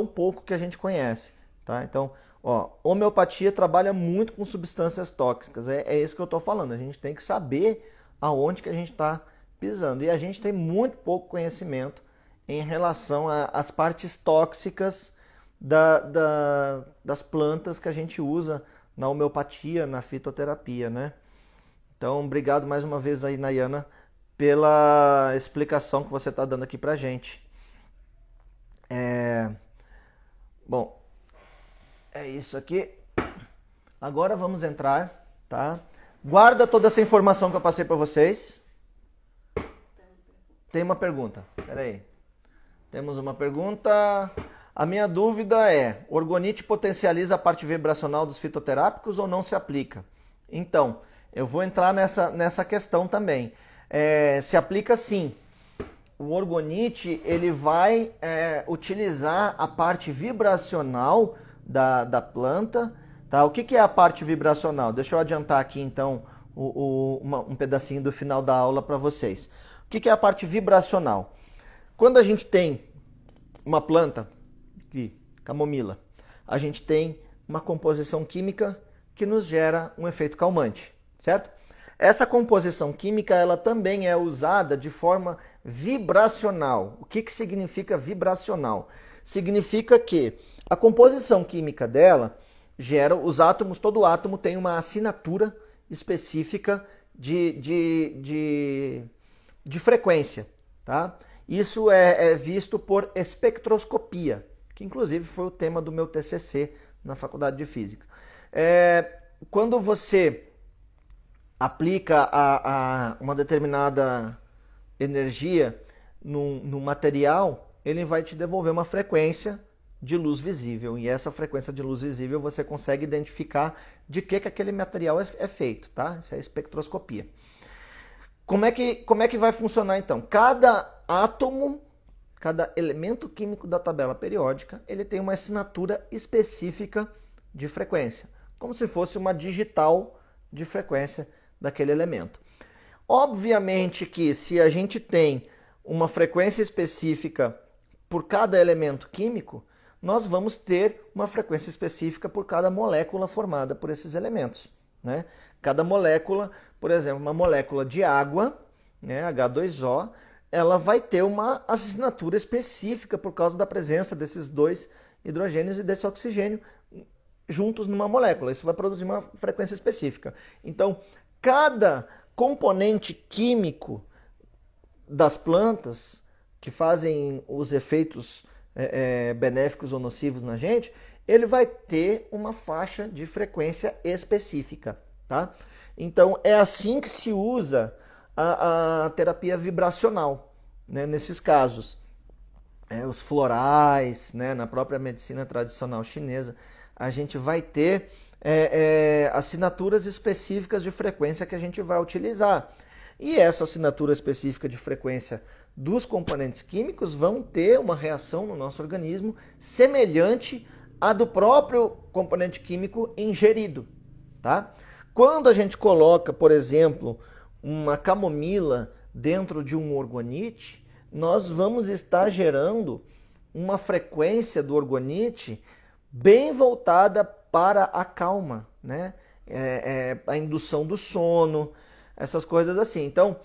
pouco que a gente conhece, tá? Então, homeopatia trabalha muito com substâncias tóxicas. É isso que eu estou falando. A gente tem que saber aonde que a gente está pisando. E a gente tem muito pouco conhecimento em relação às partes tóxicas das plantas que a gente usa na homeopatia, na fitoterapia, né? Então, obrigado mais uma vez aí, Nayana, pela explicação que você está dando aqui pra gente. Bom, é isso aqui. Agora vamos entrar, tá? Guarda toda essa informação que eu passei para vocês. Tem uma pergunta. Pera aí. Temos uma pergunta. A minha dúvida é, orgonite potencializa a parte vibracional dos fitoterápicos ou não se aplica? Então, eu vou entrar nessa questão também. Se aplica sim. O orgonite ele vai utilizar a parte vibracional da planta. Tá? O que é a parte vibracional? Deixa eu adiantar aqui então um pedacinho do final da aula para vocês. O que é a parte vibracional? Quando a gente tem uma planta, aqui, camomila, a gente tem uma composição química que nos gera um efeito calmante, certo? Essa composição química ela também é usada de forma vibracional. O que significa vibracional? Significa que a composição química dela gera os átomos, todo átomo tem uma assinatura específica de frequência, tá? Isso é visto por espectroscopia, que inclusive foi o tema do meu TCC na Faculdade de Física. Quando você aplica uma determinada energia no material, ele vai te devolver uma frequência de luz visível. E essa frequência de luz visível você consegue identificar de que aquele material é feito, tá? Isso é espectroscopia. Como é que vai funcionar então? Cada átomo, cada elemento químico da tabela periódica, ele tem uma assinatura específica de frequência, como se fosse uma digital de frequência daquele elemento. Obviamente que se a gente tem uma frequência específica por cada elemento químico, nós vamos ter uma frequência específica por cada molécula formada por esses elementos, né? Cada molécula, por exemplo, uma molécula de água, né, H2O, ela vai ter uma assinatura específica por causa da presença desses dois hidrogênios e desse oxigênio juntos numa molécula. Isso vai produzir uma frequência específica. Então, cada componente químico das plantas que fazem os efeitos benéficos ou nocivos na gente, ele vai ter uma faixa de frequência específica, tá? Então, é assim que se usa a terapia vibracional, né, nesses casos. Os florais, né, na própria medicina tradicional chinesa, a gente vai ter assinaturas específicas de frequência que a gente vai utilizar. E essa assinatura específica de frequência dos componentes químicos vão ter uma reação no nosso organismo semelhante à do próprio componente químico ingerido, tá? Quando a gente coloca, por exemplo, uma camomila dentro de um orgonite, nós vamos estar gerando uma frequência do orgonite bem voltada para a calma, né? A indução do sono, essas coisas assim. Então,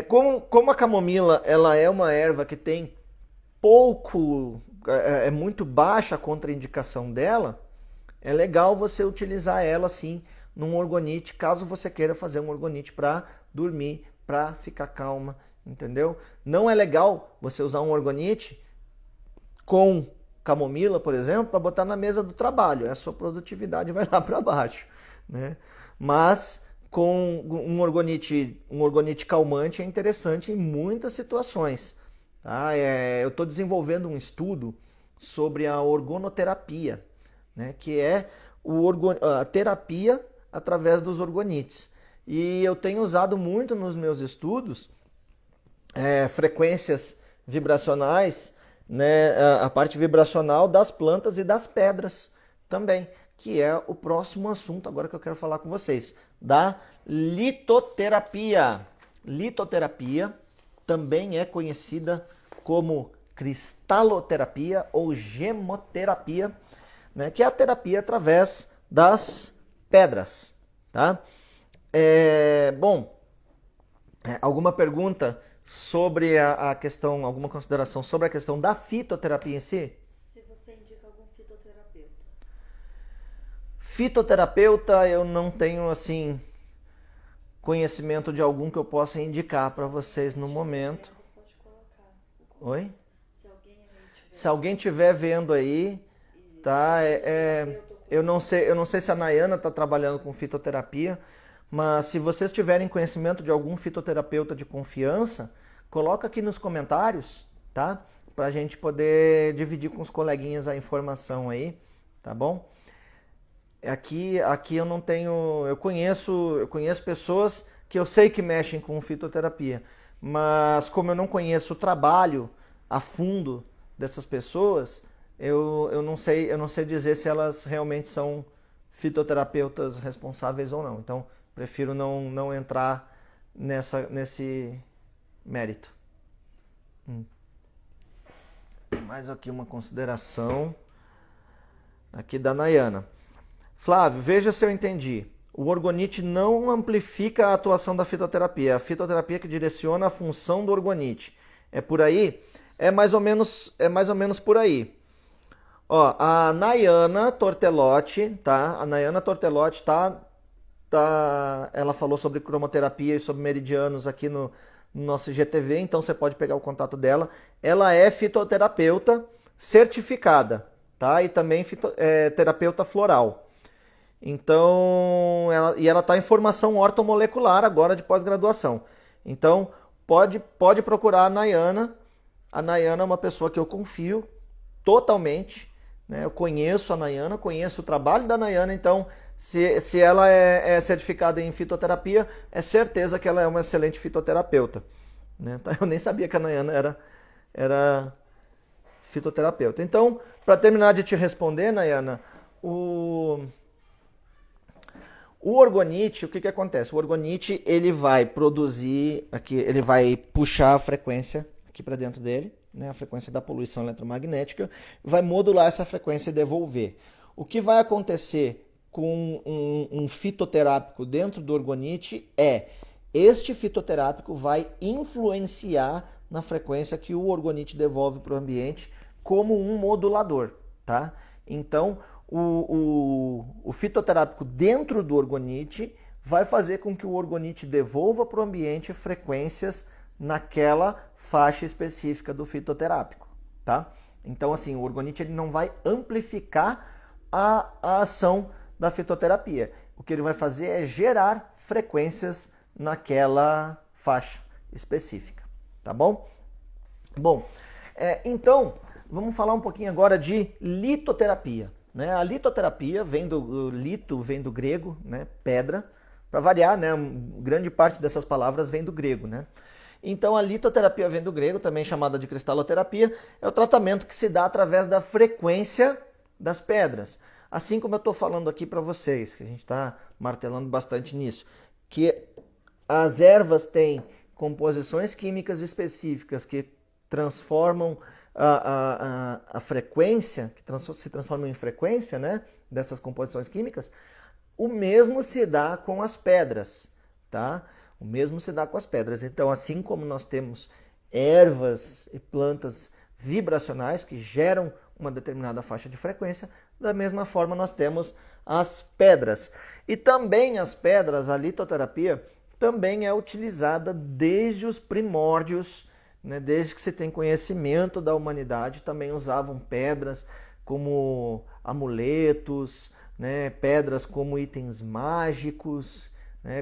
como a camomila ela é uma erva que tem é muito baixa a contraindicação dela, é legal você utilizar ela assim num orgonite, caso você queira fazer um orgonite para dormir, para ficar calma, entendeu? Não é legal você usar um orgonite com camomila, por exemplo, para botar na mesa do trabalho. A sua produtividade vai lá para baixo, né? Mas com um orgonite calmante é interessante em muitas situações. Tá? Eu estou desenvolvendo um estudo sobre a orgonoterapia, né? Que é a terapia através dos orgonites. E eu tenho usado muito nos meus estudos frequências vibracionais, né? A parte vibracional das plantas e das pedras também, que é o próximo assunto agora que eu quero falar com vocês, da litoterapia. Litoterapia também é conhecida como cristaloterapia ou gemoterapia, né, que é a terapia através das pedras, tá? Alguma pergunta sobre a questão, alguma consideração sobre a questão da fitoterapia em si? Se você indica algum fitoterapeuta. Fitoterapeuta, eu não tenho assim conhecimento de algum que eu possa indicar para vocês no momento. Pode colocar. Oi? Se alguém estiver vendo aí, tá? Eu não sei se a Nayana está trabalhando com fitoterapia, mas se vocês tiverem conhecimento de algum fitoterapeuta de confiança, coloca aqui nos comentários, tá? para a gente poder dividir com os coleguinhas a informação aí, tá bom? Aqui eu não tenho, eu conheço pessoas que eu sei que mexem com fitoterapia, mas como eu não conheço o trabalho a fundo dessas pessoas, eu não sei dizer se elas realmente são fitoterapeutas responsáveis ou não. Então, prefiro não entrar nesse mérito. Mais aqui uma consideração aqui da Nayana. Flávio, veja se eu entendi. O orgonite não amplifica a atuação da fitoterapia. É a fitoterapia que direciona a função do orgonite. É por aí? É mais ou menos por aí. Ó, a Nayana Tortelotti, tá? A Nayana Tortelotti ela falou sobre cromoterapia e sobre meridianos aqui no nosso IGTV, então você pode pegar o contato dela. Ela é fitoterapeuta certificada, tá? E também terapeuta floral. Então, ela está em formação ortomolecular agora de pós-graduação. Então, pode procurar a Nayana. A Nayana é uma pessoa que eu confio totalmente, né? Eu conheço a Nayana, conheço o trabalho da Nayana, então se ela é certificada em fitoterapia, é certeza que ela é uma excelente fitoterapeuta, né? Eu nem sabia que a Nayana era fitoterapeuta. Então, para terminar de te responder, Nayana, o orgonite, o que acontece? O orgonite, ele vai produzir, aqui, ele vai puxar a frequência aqui para dentro dele, né, a frequência da poluição eletromagnética, vai modular essa frequência e devolver. O que vai acontecer com um fitoterápico dentro do orgonite este fitoterápico vai influenciar na frequência que o orgonite devolve para o ambiente como um modulador, tá? Então, o fitoterápico dentro do orgonite vai fazer com que o orgonite devolva para o ambiente frequências naquela faixa específica do fitoterápico, tá? Então, assim, o orgonite ele não vai amplificar a ação da fitoterapia. O que ele vai fazer é gerar frequências naquela faixa específica, tá bom? Bom, então, vamos falar um pouquinho agora de litoterapia. Né? A litoterapia vem do lito, vem do grego, né? Pedra. Para variar, né? Grande parte dessas palavras vem do grego, né? Então a litoterapia vem do grego, também chamada de cristaloterapia, é o tratamento que se dá através da frequência das pedras. Assim como eu estou falando aqui para vocês, que a gente está martelando bastante nisso, que as ervas têm composições químicas específicas que transformam a frequência, que se transformam em frequência, né, dessas composições químicas. O mesmo se dá com as pedras, tá? O mesmo se dá com as pedras. Então, assim como nós temos ervas e plantas vibracionais que geram uma determinada faixa de frequência, da mesma forma nós temos as pedras. E também as pedras, a litoterapia, também é utilizada desde os primórdios, né? Desde que se tem conhecimento da humanidade, também usavam pedras como amuletos, né? Pedras como itens mágicos.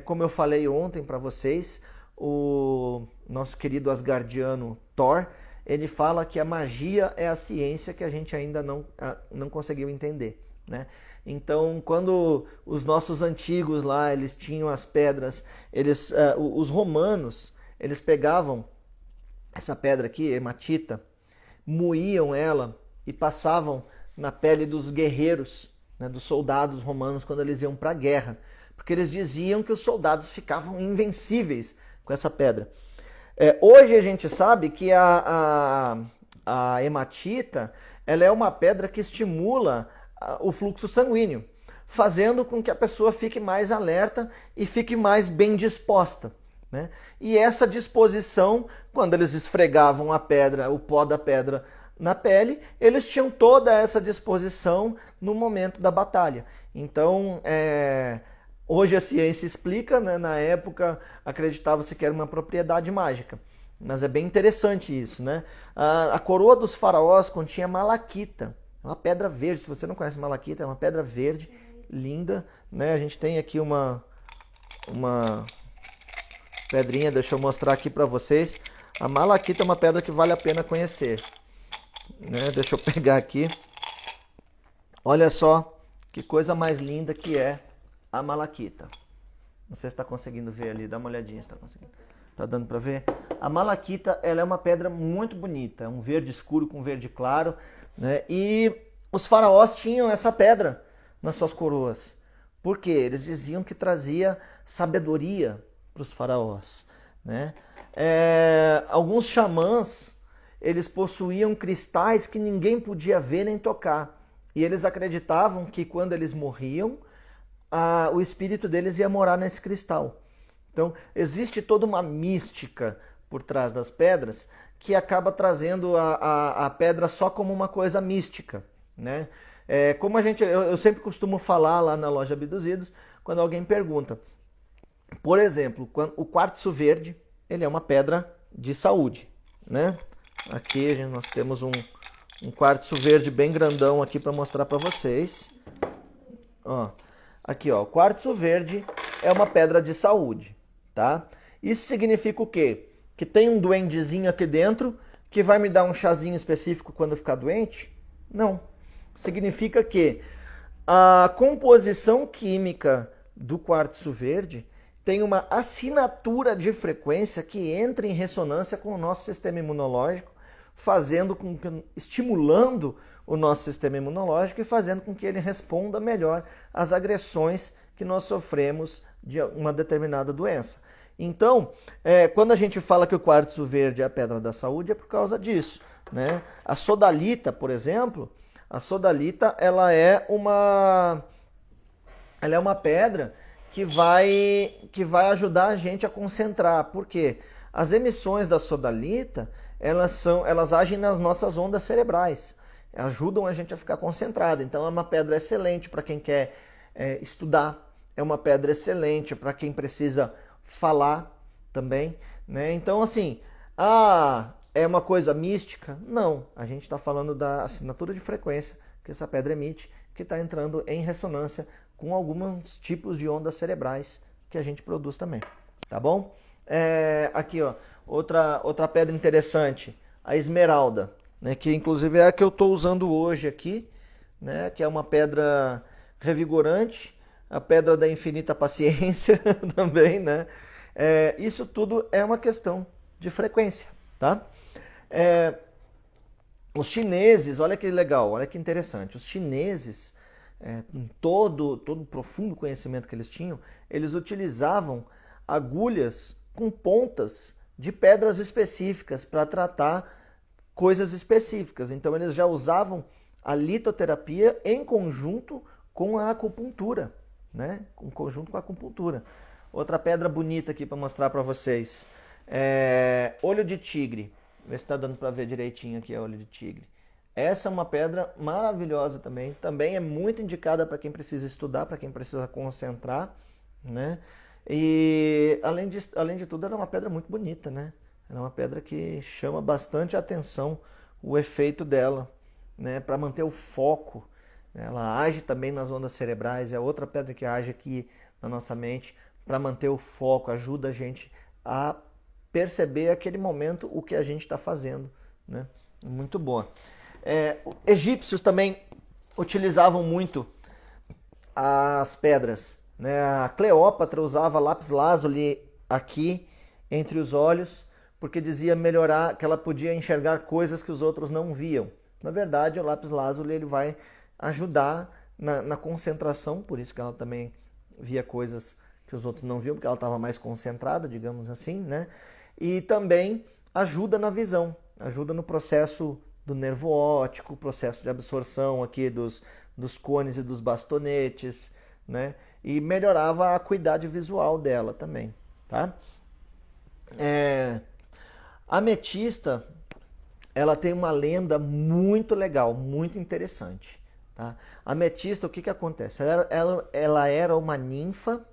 Como eu falei ontem para vocês, o nosso querido asgardiano Thor, ele fala que a magia é a ciência que a gente ainda não conseguiu entender, né? Então, quando os nossos antigos lá, eles tinham as pedras, os romanos, eles pegavam essa pedra aqui, hematita, moíam ela e passavam na pele dos guerreiros, né, dos soldados romanos quando eles iam para a guerra. Porque eles diziam que os soldados ficavam invencíveis com essa pedra. Hoje a gente sabe que a hematita ela é uma pedra que estimula o fluxo sanguíneo, fazendo com que a pessoa fique mais alerta e fique mais bem disposta, né? E essa disposição, quando eles esfregavam a pedra, o pó da pedra na pele, eles tinham toda essa disposição no momento da batalha. Então, hoje a ciência explica, né? Na época acreditava-se que era uma propriedade mágica. Mas é bem interessante isso, né? A coroa dos faraós continha malaquita, uma pedra verde. Se você não conhece malaquita, é uma pedra verde, linda, né? A gente tem aqui uma pedrinha, deixa eu mostrar aqui para vocês. A malaquita é uma pedra que vale a pena conhecer. né? Deixa eu pegar aqui. Olha só que coisa mais linda que é a malaquita. Não sei se está conseguindo ver ali, dá uma olhadinha se está conseguindo. Tá dando para ver? A malaquita, ela é uma pedra muito bonita, é um verde escuro com verde claro, né? E os faraós tinham essa pedra nas suas coroas. Por quê? Eles diziam que trazia sabedoria para os faraós, né? Alguns xamãs, eles possuíam cristais que ninguém podia ver nem tocar. E eles acreditavam que quando eles morriam, o espírito deles ia morar nesse cristal. Então, existe toda uma mística por trás das pedras que acaba trazendo a pedra só como uma coisa mística, né? Como eu sempre costumo falar lá na loja Abduzidos, quando alguém pergunta, por exemplo, o quartzo verde, ele é uma pedra de saúde, né? Aqui nós temos um quartzo verde bem grandão aqui para mostrar para vocês. Ó, aqui, ó, o quartzo verde é uma pedra de saúde, tá? Isso significa o quê? Que tem um duendezinho aqui dentro que vai me dar um chazinho específico quando eu ficar doente? Não. Significa que a composição química do quartzo verde tem uma assinatura de frequência que entra em ressonância com o nosso sistema imunológico, estimulando o nosso sistema imunológico e fazendo com que ele responda melhor às agressões que nós sofremos de uma determinada doença. Então, quando a gente fala que o quartzo verde é a pedra da saúde, é por causa disso, né? A sodalita, por exemplo, ela é uma pedra que vai ajudar a gente a concentrar. Por quê? As emissões da sodalita, elas agem nas nossas ondas cerebrais, ajudam a gente a ficar concentrado. Então é uma pedra excelente para quem quer estudar, é uma pedra excelente para quem precisa falar também, né? Então, assim, é uma coisa mística? Não, a gente está falando da assinatura de frequência que essa pedra emite, que está entrando em ressonância com alguns tipos de ondas cerebrais que a gente produz também, tá bom? Aqui, ó, outra pedra interessante, a esmeralda, né, que inclusive é a que eu estou usando hoje aqui, né, que é uma pedra revigorante, a pedra da infinita paciência também, né? Isso tudo é uma questão de frequência, tá? Os chineses, olha que legal, olha que interessante, os chineses, com todo o profundo conhecimento que eles tinham, eles utilizavam agulhas com pontas de pedras específicas para tratar coisas específicas. Então eles já usavam a litoterapia em conjunto com a acupuntura, né? Em conjunto com a acupuntura. Outra pedra bonita aqui para mostrar para vocês. Olho de tigre. Vê se está dando para ver direitinho aqui, olho de tigre. Essa é uma pedra maravilhosa também. Também é muito indicada para quem precisa estudar, para quem precisa concentrar, né? E além de tudo, ela é uma pedra muito bonita, né? Ela é uma pedra que chama bastante atenção o efeito dela, né? Para manter o foco. Ela age também nas ondas cerebrais. É outra pedra que age aqui na nossa mente para manter o foco. Ajuda a gente a perceber aquele momento o que a gente está fazendo, né? Muito boa. Egípcios também utilizavam muito as pedras, né? A Cleópatra usava lápis lazuli aqui entre os olhos, porque dizia melhorar, que ela podia enxergar coisas que os outros não viam. Na verdade, o lápis lazuli ele vai ajudar na concentração, por isso que ela também via coisas que os outros não viam, porque ela estava mais concentrada, digamos assim, né? E também ajuda na visão, ajuda no processo do nervo óptico, processo de absorção aqui dos cones e dos bastonetes, né? E melhorava a acuidade visual dela também, tá? A ametista, ela tem uma lenda muito legal, muito interessante, tá? A ametista, o que acontece? Ela era uma ninfa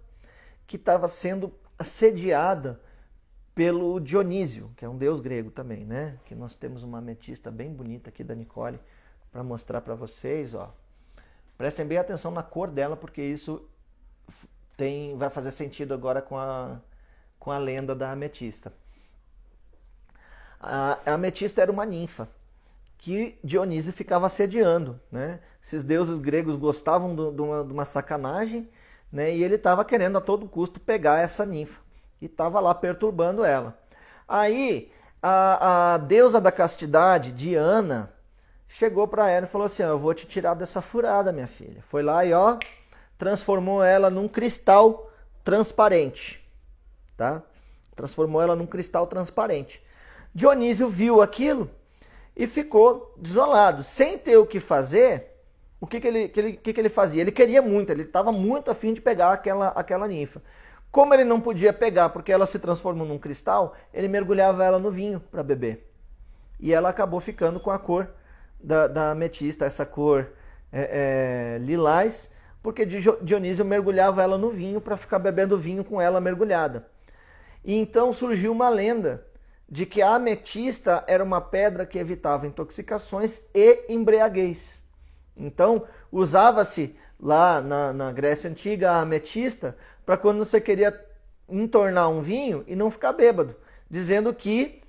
que estava sendo assediada pelo Dionísio, que é um deus grego também, né? Que nós temos uma ametista bem bonita aqui da Nicole para mostrar para vocês, ó. Prestem bem atenção na cor dela, porque isso vai fazer sentido agora com a lenda da ametista. A ametista era uma ninfa que Dionísio ficava assediando, né? Esses deuses gregos gostavam de uma sacanagem, né? E ele estava querendo a todo custo pegar essa ninfa e estava lá perturbando ela. Aí a deusa da castidade, Diana, chegou para ela e falou assim: eu vou te tirar dessa furada, minha filha. Foi lá e transformou ela num cristal transparente, tá? Transformou ela num cristal transparente. Dionísio viu aquilo e ficou desolado, sem ter o que fazer. O que ele fazia? Ele queria muito, ele estava muito afim de pegar aquela ninfa. Como ele não podia pegar porque ela se transformou num cristal, ele mergulhava ela no vinho para beber. E ela acabou ficando com a cor da ametista, essa cor lilás, porque Dionísio mergulhava ela no vinho para ficar bebendo vinho com ela mergulhada. E então surgiu uma lenda de que a ametista era uma pedra que evitava intoxicações e embriaguez. Então, usava-se lá na Grécia Antiga a ametista para quando você queria entornar um vinho e não ficar bêbado, dizendo que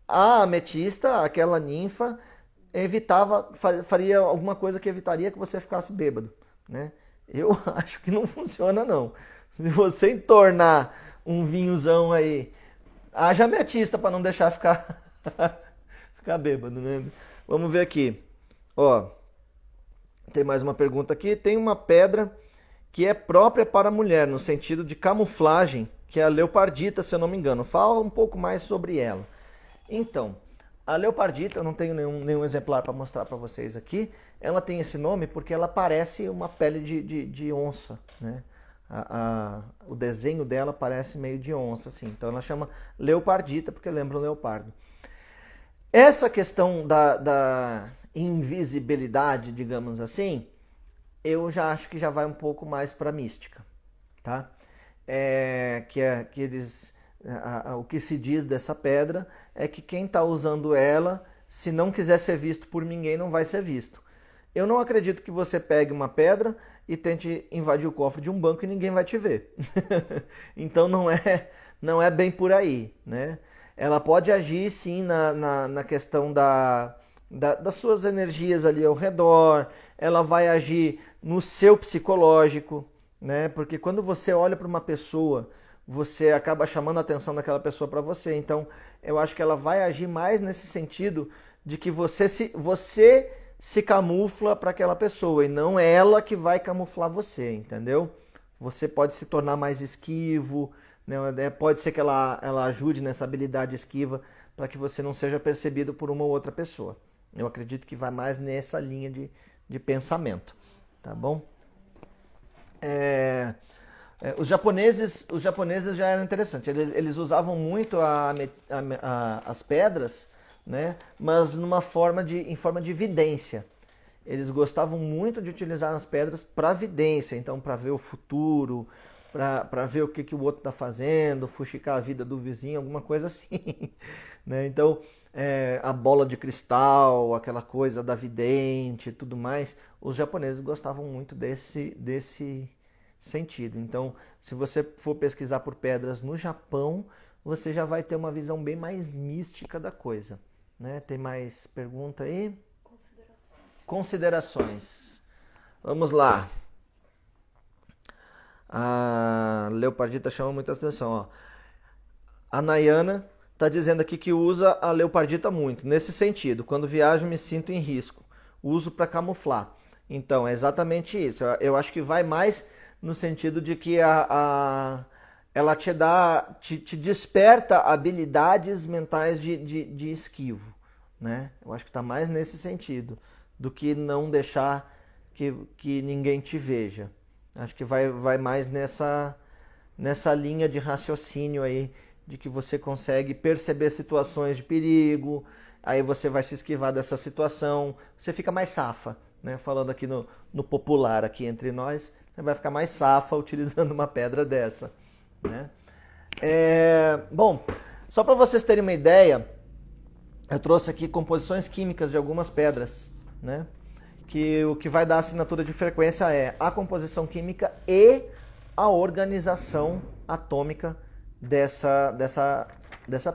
a ametista, aquela ninfa, faria alguma coisa que evitaria que você ficasse bêbado, né? Eu acho que não funciona, não. Se você entornar um vinhozão aí, haja ametista para não deixar ficar bêbado, né? Vamos ver aqui. Tem mais uma pergunta aqui. Tem uma pedra que é própria para a mulher, no sentido de camuflagem, que é a leopardita, se eu não me engano. Fala um pouco mais sobre ela. Então, a leopardita, eu não tenho nenhum exemplar para mostrar para vocês aqui. Ela tem esse nome porque ela parece uma pele de onça, né? O desenho dela parece meio de onça, assim. Então ela chama leopardita porque lembra um leopardo. Essa questão da invisibilidade, digamos assim, eu já acho que já vai um pouco mais para mística, tá? O que se diz dessa pedra é que quem está usando ela, se não quiser ser visto por ninguém, não vai ser visto. Eu não acredito que você pegue uma pedra e tente invadir o cofre de um banco e ninguém vai te ver. Então não é bem por aí, né? Ela pode agir sim na questão das suas energias ali ao redor, ela vai agir no seu psicológico, né? Porque quando você olha para uma pessoa, você acaba chamando a atenção daquela pessoa para você. Então, eu acho que ela vai agir mais nesse sentido de que você se camufla para aquela pessoa e não ela que vai camuflar você, entendeu? Você pode se tornar mais esquivo, né? Pode ser que ela ajude nessa habilidade esquiva para que você não seja percebido por uma ou outra pessoa. Eu acredito que vai mais nessa linha de pensamento, tá bom? Os japoneses já eram interessantes. Eles usavam muito as pedras, né? Mas em forma de vidência. Eles gostavam muito de utilizar as pedras para vidência, então para ver o futuro, para ver o que o outro está fazendo, fuxicar a vida do vizinho, alguma coisa assim. Né? Então, a bola de cristal, aquela coisa da vidente e tudo mais, os japoneses gostavam muito desse sentido. Então, se você for pesquisar por pedras no Japão, você já vai ter uma visão bem mais mística da coisa. Né? Tem mais pergunta aí? Considerações. Vamos lá. A leopardita chama muita atenção. Ó. A Nayana está dizendo aqui que usa a leopardita muito. Nesse sentido, quando viajo me sinto em risco. Uso para camuflar. Então, é exatamente isso. Eu acho que vai mais no sentido de que ela te desperta habilidades mentais de esquivo. Né? Eu acho que está mais nesse sentido do que não deixar que ninguém te veja. Acho que vai mais nessa linha de raciocínio aí, de que você consegue perceber situações de perigo, aí você vai se esquivar dessa situação, você fica mais safa, né? Falando aqui no popular aqui entre nós, você vai ficar mais safa utilizando uma pedra dessa, né? Bom, só para vocês terem uma ideia, eu trouxe aqui composições químicas de algumas pedras, né? Que o que vai dar a assinatura de frequência é a composição química e a organização atômica dessa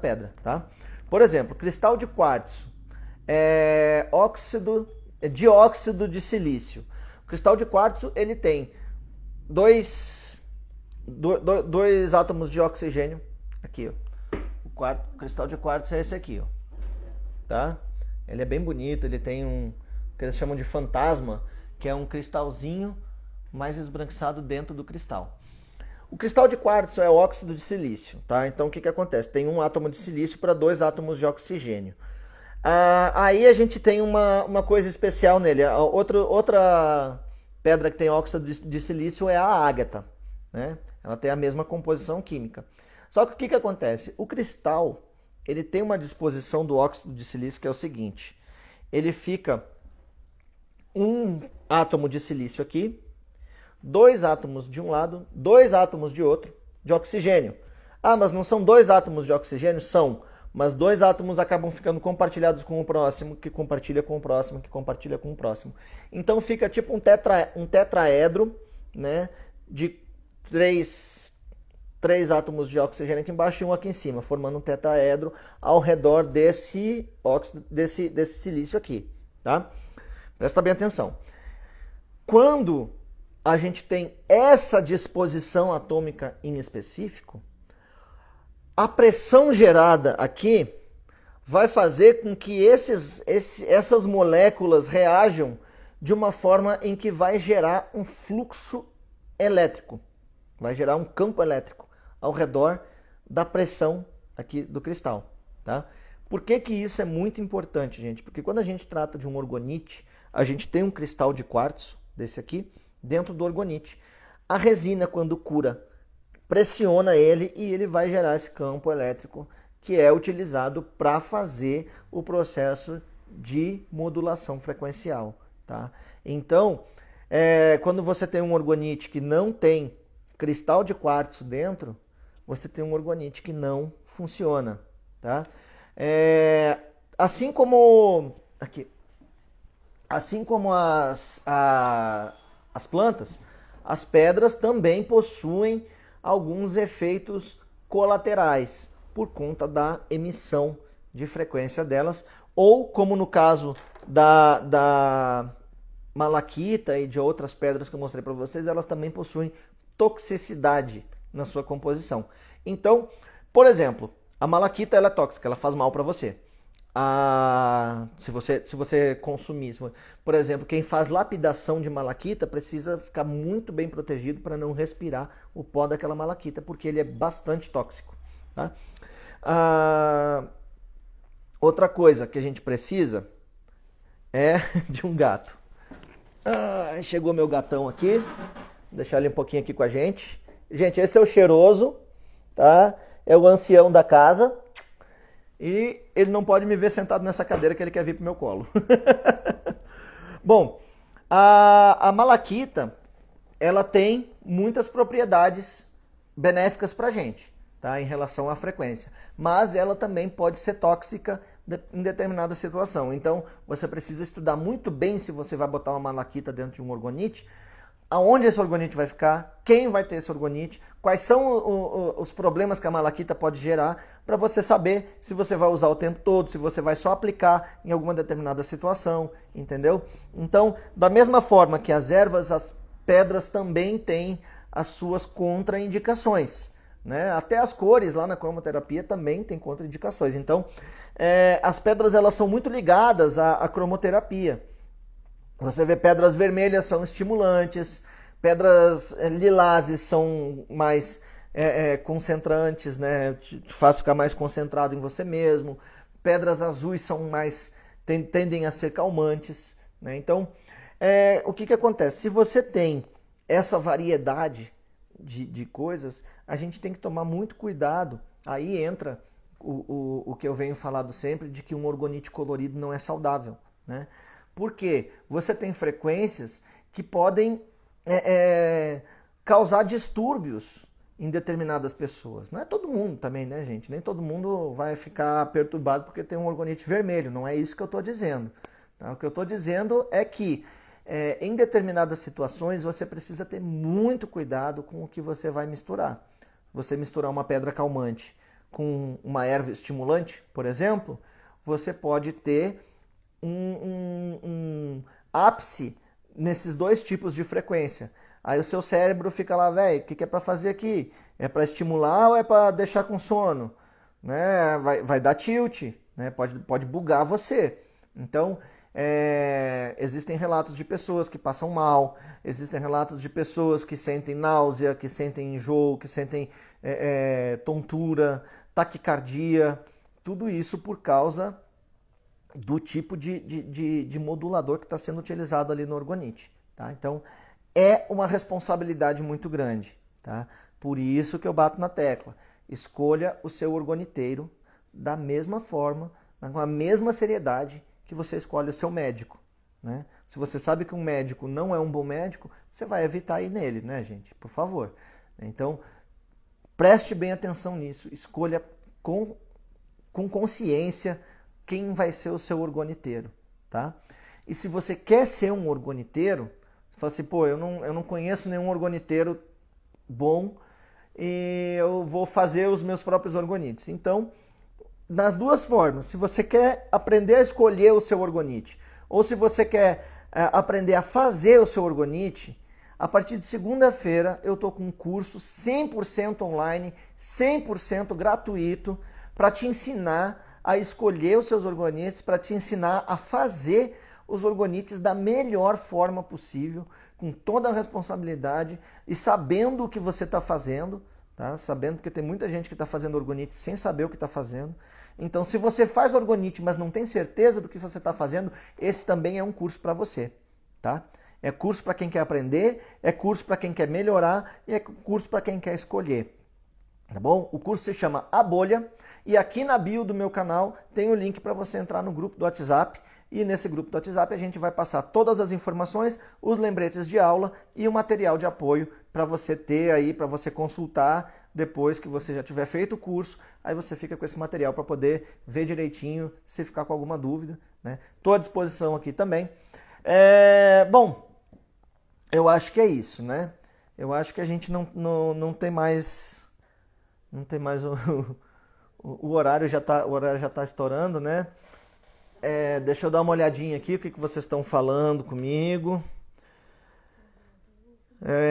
pedra, tá? Por exemplo, cristal de quartzo dióxido de silício. O cristal de quartzo ele tem dois átomos de oxigênio. Aqui, ó. O cristal de quartzo é esse aqui, ó. Tá? Ele é bem bonito, ele tem o que eles chamam de fantasma, que é um cristalzinho mais esbranquiçado dentro do cristal. O cristal de quartzo é óxido de silício, tá? Então o que acontece? Tem um átomo de silício para 2 átomos de oxigênio. Aí a gente tem uma coisa especial nele. Outra pedra que tem óxido de silício é a ágata, né? Ela tem a mesma composição química. Só que o que acontece? O cristal ele tem uma disposição do óxido de silício que é o seguinte. Ele fica um átomo de silício aqui, 2 átomos de um lado, 2 átomos de outro, de oxigênio. Mas não são 2 átomos de oxigênio? São. Mas 2 átomos acabam ficando compartilhados com o próximo, que compartilha com o próximo, que compartilha com o próximo. Então fica tipo um tetraedro, né, de 3 átomos de oxigênio aqui embaixo e um aqui em cima, formando um tetraedro ao redor desse silício aqui. Tá? Presta bem atenção. Quando a gente tem essa disposição atômica em específico, a pressão gerada aqui vai fazer com que essas moléculas reajam de uma forma em que vai gerar um fluxo elétrico, vai gerar um campo elétrico ao redor da pressão aqui do cristal. Tá? Por que isso é muito importante, gente? Porque quando a gente trata de um orgonite, a gente tem um cristal de quartzo, desse aqui, dentro do orgonite. A resina, quando cura, pressiona ele e ele vai gerar esse campo elétrico que é utilizado para fazer o processo de modulação frequencial. Tá? Então, quando você tem um orgonite que não tem cristal de quartzo dentro, você tem um orgonite que não funciona. Tá? Assim como as plantas, as pedras também possuem alguns efeitos colaterais por conta da emissão de frequência delas, ou como no caso da malaquita e de outras pedras que eu mostrei para vocês, elas também possuem toxicidade na sua composição. Então, por exemplo, a malaquita ela é tóxica, ela faz mal para você. Se você consumir, por exemplo, quem faz lapidação de malaquita precisa ficar muito bem protegido para não respirar o pó daquela malaquita, porque ele é bastante tóxico. Tá? Outra coisa que a gente precisa é de um gato. Chegou meu gatão aqui, vou deixar ele um pouquinho aqui com a gente. Gente, esse é o cheiroso, tá? É o ancião da casa. E ele não pode me ver sentado nessa cadeira que ele quer vir pro meu colo. Bom, a malaquita, ela tem muitas propriedades benéficas para a gente, tá? Em relação à frequência. Mas ela também pode ser tóxica em determinada situação. Então, você precisa estudar muito bem se você vai botar uma malaquita dentro de um orgonite, aonde esse orgonite vai ficar, quem vai ter esse orgonite, quais são os problemas que a malaquita pode gerar, para você saber se você vai usar o tempo todo, se você vai só aplicar em alguma determinada situação, entendeu? Então, da mesma forma que as ervas, as pedras também têm as suas contraindicações, né? Até as cores lá na cromoterapia também tem contraindicações. Então, as pedras elas são muito ligadas à cromoterapia. Você vê pedras vermelhas são estimulantes, pedras lilazes são mais concentrantes, né? Te faz ficar mais concentrado em você mesmo. Pedras azuis são tendem a ser calmantes, né? Então, o que acontece? Se você tem essa variedade de coisas, a gente tem que tomar muito cuidado. Aí entra o que eu venho falando sempre, de que um orgonite colorido não é saudável, né? Porque você tem frequências que podem causar distúrbios em determinadas pessoas. Não é todo mundo também, né, gente? Nem todo mundo vai ficar perturbado porque tem um orgonite vermelho. Não é isso que eu estou dizendo. Tá? O que eu estou dizendo é que em determinadas situações você precisa ter muito cuidado com o que você vai misturar. Você misturar uma pedra calmante com uma erva estimulante, por exemplo, você pode ter um ápice nesses dois tipos de frequência. Aí o seu cérebro fica lá, velho, o que é para fazer aqui? É para estimular ou é para deixar com sono? Né? Vai dar tilt, né? Pode bugar você. Então, existem relatos de pessoas que passam mal, existem relatos de pessoas que sentem náusea, que sentem enjoo, que sentem tontura, taquicardia, tudo isso por causa do tipo de modulador que está sendo utilizado ali no orgonite. Tá? Então, é uma responsabilidade muito grande. Tá? Por isso que eu bato na tecla. Escolha o seu orgoniteiro da mesma forma, com a mesma seriedade que você escolhe o seu médico. Né? Se você sabe que um médico não é um bom médico, você vai evitar ir nele, né, gente? Por favor. Então, preste bem atenção nisso. Escolha com consciência quem vai ser o seu orgoniteiro. Tá? E se você quer ser um orgoniteiro, você fala assim, pô, eu não conheço nenhum orgoniteiro bom e eu vou fazer os meus próprios orgonites. Então, nas duas formas, se você quer aprender a escolher o seu orgonite, ou se você quer aprender a fazer o seu orgonite, a partir de segunda-feira eu estou com um curso 100% online, 100% gratuito, para te ensinar a escolher os seus orgonites, para te ensinar a fazer os orgonites da melhor forma possível, com toda a responsabilidade e sabendo o que você está fazendo, tá? Sabendo que tem muita gente que está fazendo orgonite sem saber o que está fazendo. Então, se você faz orgonite, mas não tem certeza do que você está fazendo, esse também é um curso para você. Tá? É curso para quem quer aprender, é curso para quem quer melhorar e é curso para quem quer escolher. Tá bom? O curso se chama A Bolha e aqui na bio do meu canal tem o link para você entrar no grupo do WhatsApp. E nesse grupo do WhatsApp a gente vai passar todas as informações, os lembretes de aula e o material de apoio para você ter aí, para você consultar depois que você já tiver feito o curso. Aí você fica com esse material para poder ver direitinho, se ficar com alguma dúvida. Estou à disposição aqui também. Bom, eu acho que é isso, né? Eu acho que a gente não tem mais... Não tem mais o horário já tá estourando, né? Deixa eu dar uma olhadinha aqui, o que vocês estão falando comigo.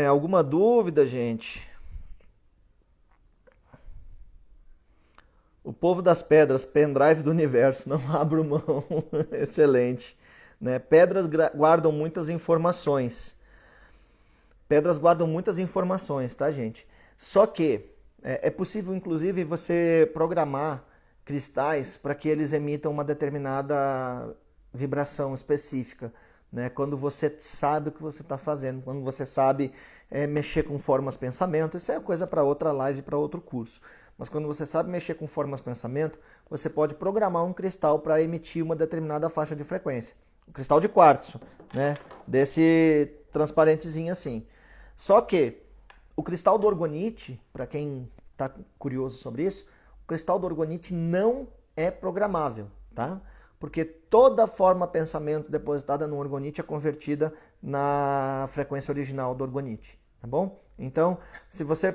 Alguma dúvida, gente? O povo das pedras, pendrive do universo, não abro mão. Excelente. Né? Pedras guardam muitas informações. Pedras guardam muitas informações, tá, gente? Só que é possível, inclusive, você programar cristais para que eles emitam uma determinada vibração específica, né? Quando você sabe o que você está fazendo, quando você sabe mexer com formas pensamento, isso é coisa para outra live, para outro curso. Mas quando você sabe mexer com formas pensamento, você pode programar um cristal para emitir uma determinada faixa de frequência. Um cristal de quartzo, né? Desse transparentezinho assim. Só que o cristal do orgonite, para quem está curioso sobre isso, o cristal do orgonite não é programável, tá? Porque toda forma pensamento depositada no orgonite é convertida na frequência original do orgonite, tá bom? Então, se você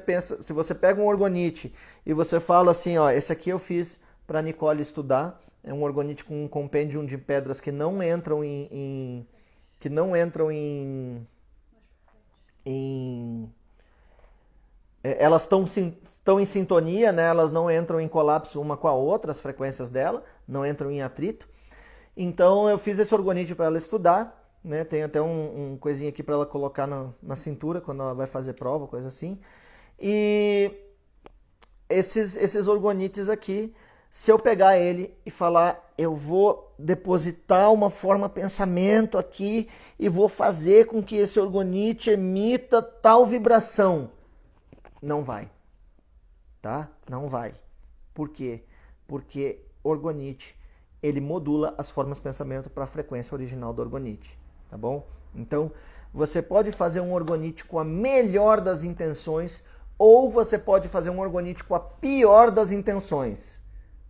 pega um orgonite e você fala assim, ó, esse aqui eu fiz para Nicole estudar, é um orgonite com um compêndio de pedras que não entram elas estão em sintonia, né? Elas não entram em colapso uma com a outra, as frequências dela, não entram em atrito. Então eu fiz esse orgonite para ela estudar, né? Tem até um coisinha aqui para ela colocar na cintura quando ela vai fazer prova, coisa assim. E esses orgonites aqui, se eu pegar ele e falar, eu vou depositar uma forma pensamento aqui e vou fazer com que esse orgonite emita tal vibração, não vai, tá? Não vai. Por quê? Porque orgonite, ele modula as formas de pensamento para a frequência original do orgonite, tá bom? Então, você pode fazer um orgonite com a melhor das intenções ou você pode fazer um orgonite com a pior das intenções,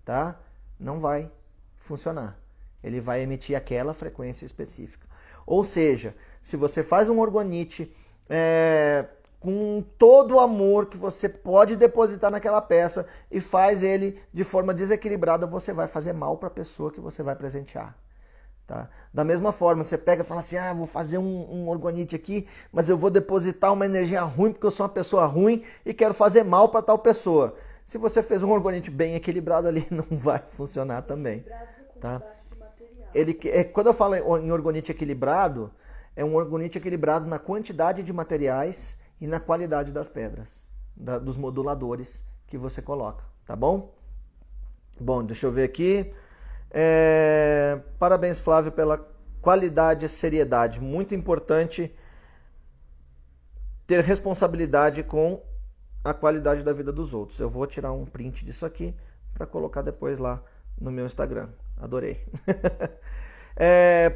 tá? Não vai funcionar. Ele vai emitir aquela frequência específica. Ou seja, se você faz um orgonite com todo o amor que você pode depositar naquela peça e faz ele de forma desequilibrada, você vai fazer mal para a pessoa que você vai presentear. Tá? Da mesma forma, você pega e fala assim, vou fazer um orgonite aqui, mas eu vou depositar uma energia ruim porque eu sou uma pessoa ruim e quero fazer mal para tal pessoa. Se você fez um orgonite bem equilibrado ali, não vai funcionar também. Tá? Quando eu falo em orgonite equilibrado, é um orgonite equilibrado na quantidade de materiais e na qualidade das pedras, dos moduladores que você coloca, tá bom? Bom, deixa eu ver aqui. Parabéns, Flávio, pela qualidade e seriedade. Muito importante ter responsabilidade com a qualidade da vida dos outros. Eu vou tirar um print disso aqui para colocar depois lá no meu Instagram. Adorei.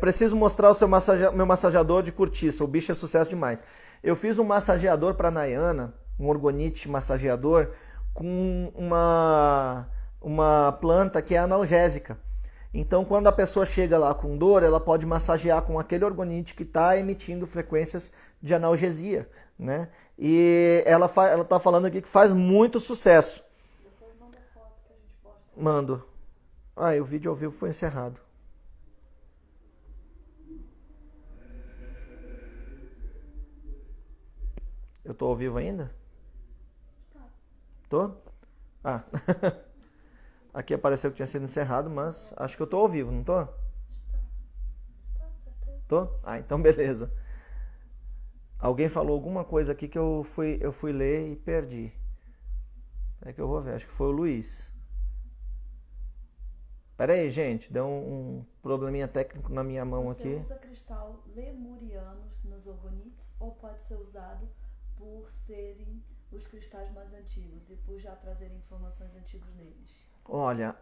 Preciso mostrar o meu massageador de cortiça. O bicho é sucesso demais. Eu fiz um massageador para Nayana, um orgonite massageador com uma planta que é analgésica. Então, quando a pessoa chega lá com dor, ela pode massagear com aquele orgonite que está emitindo frequências de analgesia, né? E ela está falando aqui que faz muito sucesso. Depois manda foto que a gente posta. Mando. E o vídeo ao vivo foi encerrado. Eu tô ao vivo ainda? Tá. Tô? Aqui apareceu que tinha sido encerrado, mas acho que eu tô ao vivo, não tô? Está, certeza. Tô? Então beleza. Alguém falou alguma coisa aqui que eu fui ler e perdi. É que eu vou ver, acho que foi o Luiz. Pera aí, gente, deu um probleminha técnico na minha mão aqui. Você usa cristal lemuriano nos orgonites ou pode ser usado por serem os cristais mais antigos e por já trazerem informações antigas neles? Olha,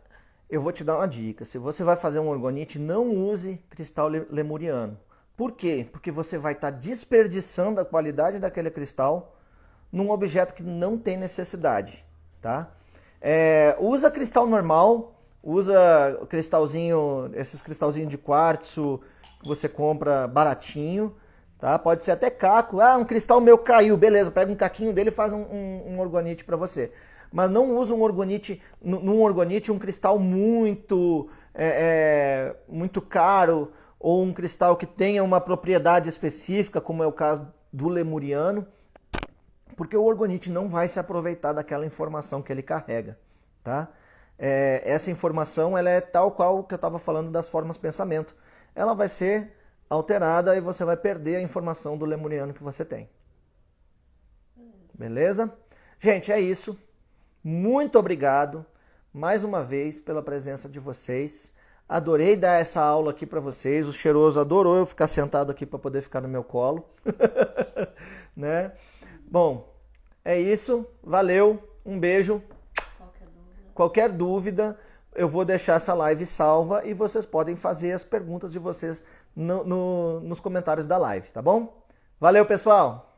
eu vou te dar uma dica. Se você vai fazer um orgonite, não use cristal lemuriano. Por quê? Porque você vai estar desperdiçando a qualidade daquele cristal num objeto que não tem necessidade, tá? Usa cristal normal, usa cristalzinho, esses cristalzinhos de quartzo que você compra baratinho, tá? Pode ser até caco. Um cristal meu caiu, beleza, pega um caquinho dele e faz um orgonite para você. Mas não usa num orgonite um cristal muito caro ou um cristal que tenha uma propriedade específica, como é o caso do lemuriano, porque o orgonite não vai se aproveitar daquela informação que ele carrega, tá? Essa informação ela é tal qual que eu estava falando das formas pensamento. Ela vai ser alterada e você vai perder a informação do lemuriano que você tem. Beleza? Gente, é isso. Muito obrigado mais uma vez pela presença de vocês. Adorei dar essa aula aqui para vocês. O Cheiroso adorou eu ficar sentado aqui para poder ficar no meu colo. Né? Bom, é isso. Valeu. Um beijo. Qualquer dúvida, eu vou deixar essa live salva e vocês podem fazer as perguntas de vocês nos comentários da live, tá bom? Valeu, pessoal!